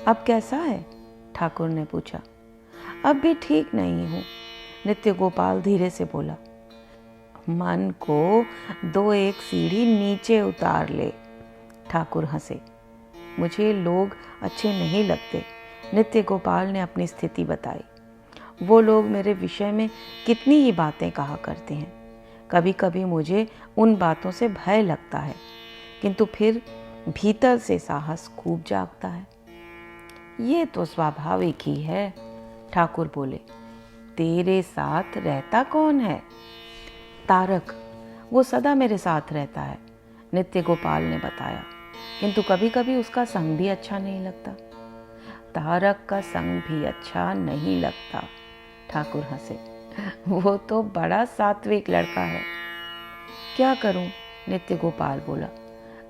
अब कैसा है? ठाकुर ने पूछा। अब भी ठीक नहीं हूं, नित्य गोपाल धीरे से बोला। मन को 2-1 सीढ़ी नीचे उतार ले। ठाकुर हंसे। मुझे लोग अच्छे नहीं लगते। नित्य गोपाल ने अपनी स्थिति बताई। वो लोग मेरे विषय में कितनी ही बातें कहा करते हैं। कभी कभी मुझे उन बातों से भय लगता है, किंतु फिर भीतर से साहस खूब जागता है। ये तो स्वाभाविक ही है, ठाकुर बोले। तेरे साथ रहता कौन है? तारक, वो सदा मेरे साथ रहता है, नित्य गोपाल ने बताया, किंतु कभी कभी उसका संग भी अच्छा नहीं लगता। तारक का संग भी अच्छा नहीं लगता, ठाकुर हंसे। वो तो बड़ा सात्विक लड़का है। क्या करूं? नित्य गोपाल बोला।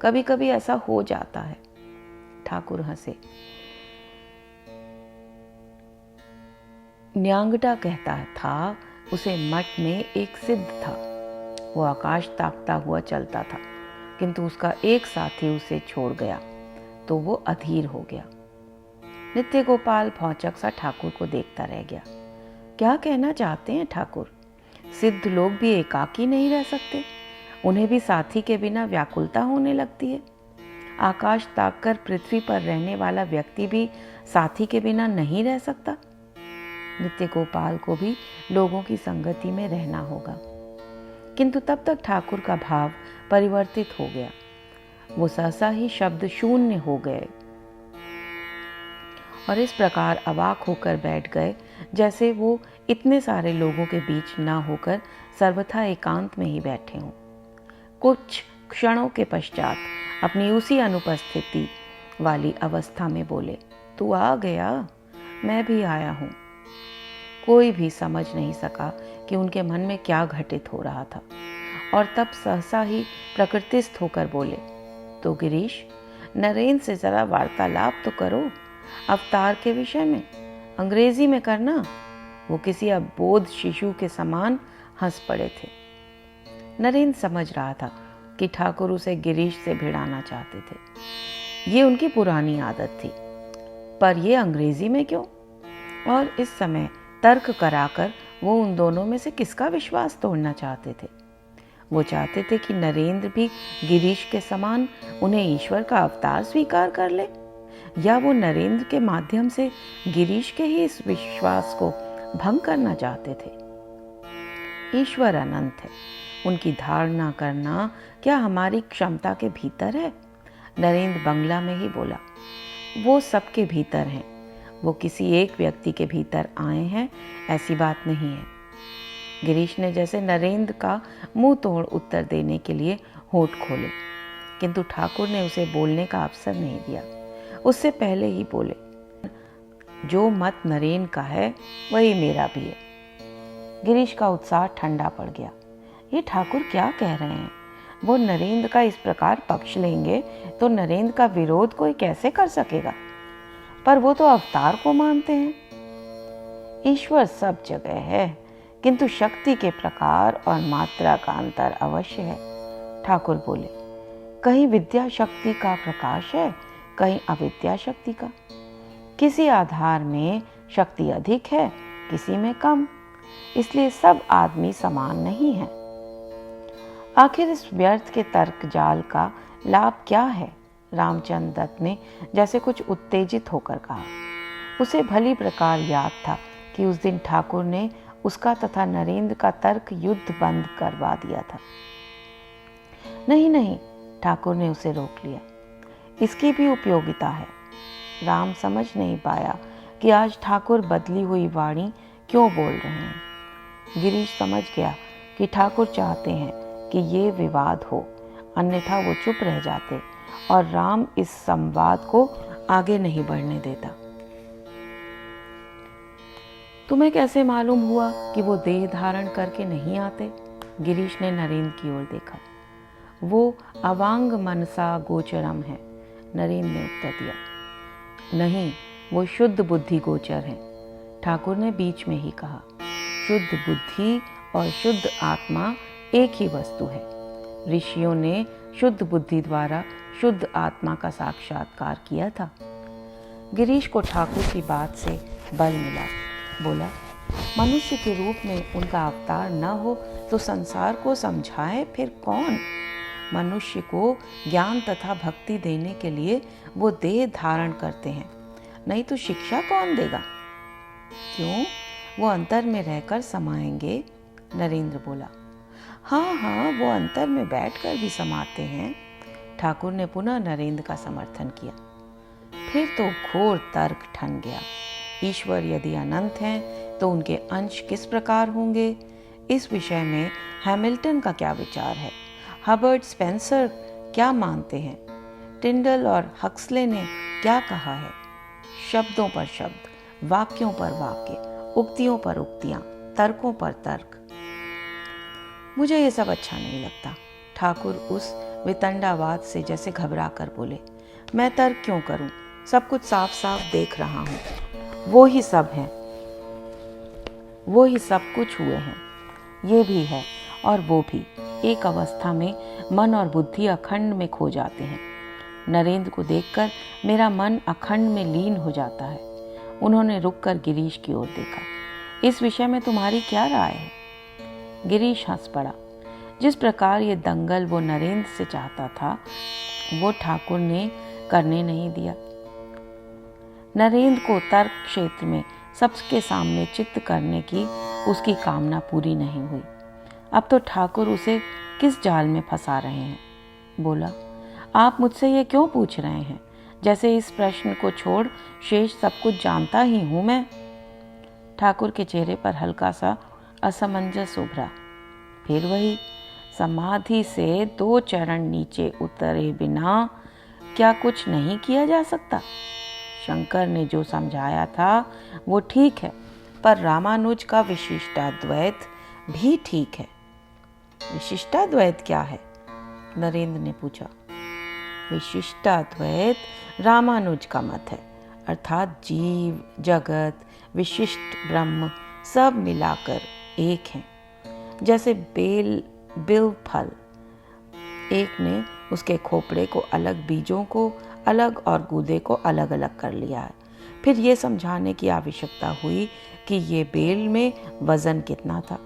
कभी कभी ऐसा हो जाता है, ठाकुर हंसे। न्यांगटा कहता था उसे मठ में एक सिद्ध था। वो आकाश ताकता हुआ चलता था, किंतु उसका एक साथी उसे छोड़ गया तो वो अधीर हो गया। नित्य गोपाल भौचक सा ठाकुर को देखता रह गया। क्या कहना चाहते हैं ठाकुर? सिद्ध लोग भी एकाकी नहीं रह सकते, उन्हें भी साथी के बिना व्याकुलता होने लगती है। आकाश ताककर पृथ्वी पर रहने वाला व्यक्ति भी साथी के बिना नहीं रह सकता। नित्य गोपाल को भी लोगों की संगति में रहना होगा, किंतु तब तक ठाकुर का भाव परिवर्तित हो गया। वो सहसा ही शब्द शून्य हो गए और इस प्रकार अवाक होकर बैठ गए जैसे वो इतने सारे लोगों के बीच ना होकर सर्वथा एकांत में ही बैठे हों। कुछ क्षणों के पश्चात अपनी उसी अनुपस्थिति वाली अवस्था में बोले, तू आ गया? मैं भी आया हूँ। कोई भी समझ नहीं सका कि उनके मन में क्या घटित हो रहा था और तब सहसा ही प्रकृतिस्थ होकर बोले, तो गिरीश, नरेंद्र से जरा वार्तालाप तो करो अवतार के विषय में, अंग्रेजी में करना। वो किसी अबोध शिशु के समान हंस पड़े थे। नरेंद्र समझ रहा था कि ठाकुर उसे गिरीश से भिड़ाना चाहते थे। ये उनकी पुरानी आदत थी, पर ये अंग्रेजी में क्यों? और इस समय तर्क कराकर वो उन दोनों में से किसका विश्वास तोड़ना चाहते थे? वो चाहते थे कि नरेंद्र भी गिरीश के समान उन्हें ईश्वर का अवतार स्वीकार कर ले, या वो नरेंद्र के माध्यम से गिरीश के ही इस विश्वास को भंग करना चाहते थे। ईश्वर अनंत है, उनकी धारणा करना क्या हमारी क्षमता के भीतर है? नरेंद्र बंगला में ही बोला, वो सबके भीतर हैं, वो किसी एक व्यक्ति के भीतर आए हैं ऐसी बात नहीं है। गिरीश ने जैसे नरेंद्र का मुंह तोड़ उत्तर देने के लिए होंठ खोले, किंतु ठाकुर ने उसे बोलने का अवसर नहीं दिया। उससे पहले ही बोले, जो मत नरेंद्र का है वही मेरा भी है। गिरीश का उत्साह ठंडा पड़ गया। ये ठाकुर क्या कह रहे हैं? वो नरेंद्र का इस प्रकार पक्ष लेंगे तो नरेंद्र का विरोध कोई कैसे कर सकेगा? पर वो तो अवतार को मानते हैं। ईश्वर सब जगह है, किंतु शक्ति के प्रकार और मात्रा का अंतर अवश्य है, ठाकुर बोले। कहीं विद्या शक्ति का प्रकाश है, कहीं अविद्या शक्ति का। किसी आधार में शक्ति अधिक है, किसी में कम, इसलिए सब आदमी समान नहीं है। आखिर इस व्यर्थ के तर्क जाल का लाभ क्या है? रामचंद्र दत्त ने जैसे कुछ उत्तेजित होकर कहा। उसे भली प्रकार याद था कि उस दिन ठाकुर ने उसका तथा नरेंद्र का तर्क युद्ध बंद करवा दिया था। नहीं नहीं, ठाकुर ने उसे रोक लिया, इसकी भी उपयोगिता है। राम समझ नहीं पाया कि आज ठाकुर बदली हुई वाणी क्यों बोल रहे हैं। गिरीश समझ गया कि ठाकुर चाहते हैं कि ये विवाद हो, अन्यथा वो चुप रह जाते और राम इस संवाद को आगे नहीं बढ़ने देता। तुम्हें कैसे मालूम हुआ कि वो देह धारण करके नहीं आते? गिरीश ने नरेंद्र की ओर देखा। वो अवांग मनसा गोचरम है, नरेंद्र ने उत्तर दिया। नहीं, वो शुद्ध बुद्धि गोचर है, ठाकुर ने बीच में ही कहा। शुद्ध बुद्धि और शुद्ध आत्मा एक ही वस्तु है। ऋषियों ने शुद्ध बुद्धि द्वारा शुद्ध आत्मा का साक्षात्कार किया था। गिरीश को ठाकुर की बात से बल मिला। बोला, मनुष्य के रूप में उनका अवतार न हो तो संसार को समझाए फिर कौन? मनुष्य को ज्ञान तथा भक्ति देने के लिए वो देह धारण करते हैं, नहीं तो शिक्षा कौन देगा? क्यों? वो अंतर में रहकर समाएंगे, नरेंद्र बोला। हाँ, वो अंतर में बैठकर भी समाते हैं, ठाकुर ने पुनः नरेंद्र का समर्थन किया। फिर तो घोर तर्क ठन गया। ईश्वर यदि अनंत हैं तो उनके अंश किस प्रकार होंगे? इस विषय में हैमिल्टन का क्या विचार है? हबर्ट स्पेंसर क्या मानते हैं? टिंडल और हक्सले ने क्या कहा है? शब्दों पर शब्द, वाक्यों पर वाक्य, उक्तियों पर उक्तियां, तर्कों पर तर्क। मुझे ये सब अच्छा नहीं लगता। ठाकुर उस वितंडावाद से जैसे घबरा कर बोले। मैं तर्क क्यों करूं? सब कुछ साफ साफ देख रहा हूं। वो ही सब है, वो ही सब कुछ हुए हैं। ये भी है और वो भी। एक अवस्था में मन और बुद्धि अखंड में खो जाते हैं। नरेंद्र को देखकर मेरा मन अखंड में लीन हो जाता है। उन्होंने रुककर गिरीश की ओर देखा। इस विषय में तुम्हारी क्या राय है? गिरीश हंस पड़ा। जिस प्रकार ये दंगल वो नरेंद्र से चाहता था, वो ठाकुर ने करने नहीं दिया। नरेंद्र को तर्क क्षेत्र में सबके सामने चित्त करने की उसकी कामना पूरी नहीं हुई। अब तो ठाकुर उसे किस जाल में फंसा रहे हैं? बोला, आप मुझसे ये क्यों पूछ रहे हैं? जैसे इस प्रश्न को छोड़ शेष सब कुछ जानता ही हूं मैं। ठाकुर के चेहरे पर हल्का सा असमंजस उभरा। फिर वही, समाधि से 2 चरण नीचे उतरे बिना क्या कुछ नहीं किया जा सकता? शंकर ने जो समझाया था वो ठीक है, पर रामानुज का विशिष्टाद्वैत भी ठीक है। विशिष्टाद्वैत क्या है? नरेंद्र ने पूछा। विशिष्टाद्वैत रामानुज का मत है, अर्थात जीव, जगत, विशिष्ट ब्रह्म सब मिलाकर एक हैं। जैसे बिल्व फल, एक ने उसके खोपड़े को अलग, बीजों को अलग और गूदे को अलग अलग कर लिया है। फिर ये समझाने की आवश्यकता हुई कि ये बेल में वजन कितना था।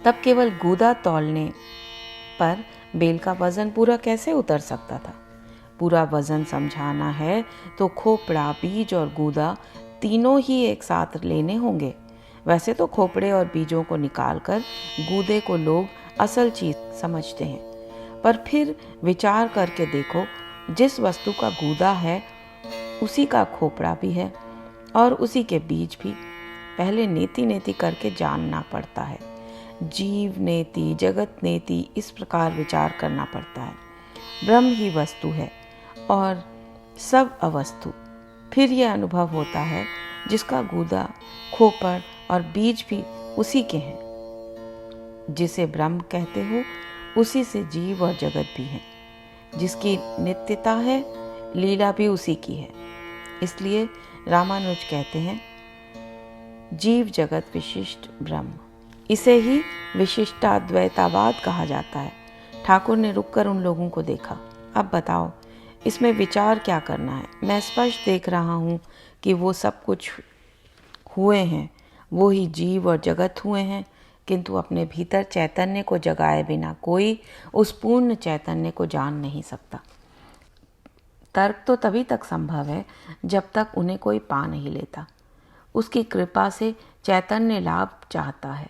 तब केवल गूदा तौलने पर बेल का वजन पूरा कैसे उतर सकता था? पूरा वजन समझाना है तो खोपड़ा, बीज और गूदा तीनों ही एक साथ लेने होंगे। वैसे तो खोपड़े और बीजों को निकालकर गूदे को लोग असल चीज समझते हैं, पर फिर विचार करके देखो, जिस वस्तु का गूदा है उसी का खोपड़ा भी है और उसी के बीज भी। पहले नेति नेति करके जानना पड़ता है। जीव नेति, जगत नेति, इस प्रकार विचार करना पड़ता है। ब्रह्म ही वस्तु है और सब अवस्तु। फिर यह अनुभव होता है जिसका गूदा, खोपड़ और बीज भी उसी के हैं। जिसे ब्रह्म कहते हो उसी से जीव और जगत भी हैं। जिसकी नित्यता है, लीला भी उसी की है। इसलिए रामानुज कहते हैं जीव जगत विशिष्ट ब्रह्म। इसे ही विशिष्टाद्वैतावाद कहा जाता है। ठाकुर ने रुककर उन लोगों को देखा। अब बताओ, इसमें विचार क्या करना है? मैं स्पष्ट देख रहा हूँ कि वो सब कुछ हुए हैं, वो ही जीव और जगत हुए हैं, किंतु अपने भीतर चैतन्य को जगाए बिना कोई उस पूर्ण चैतन्य को जान नहीं सकता। तर्क तो तभी तक संभव है जब तक उन्हें कोई पा नहीं लेता। उसकी कृपा से चैतन्य लाभ चाहता है।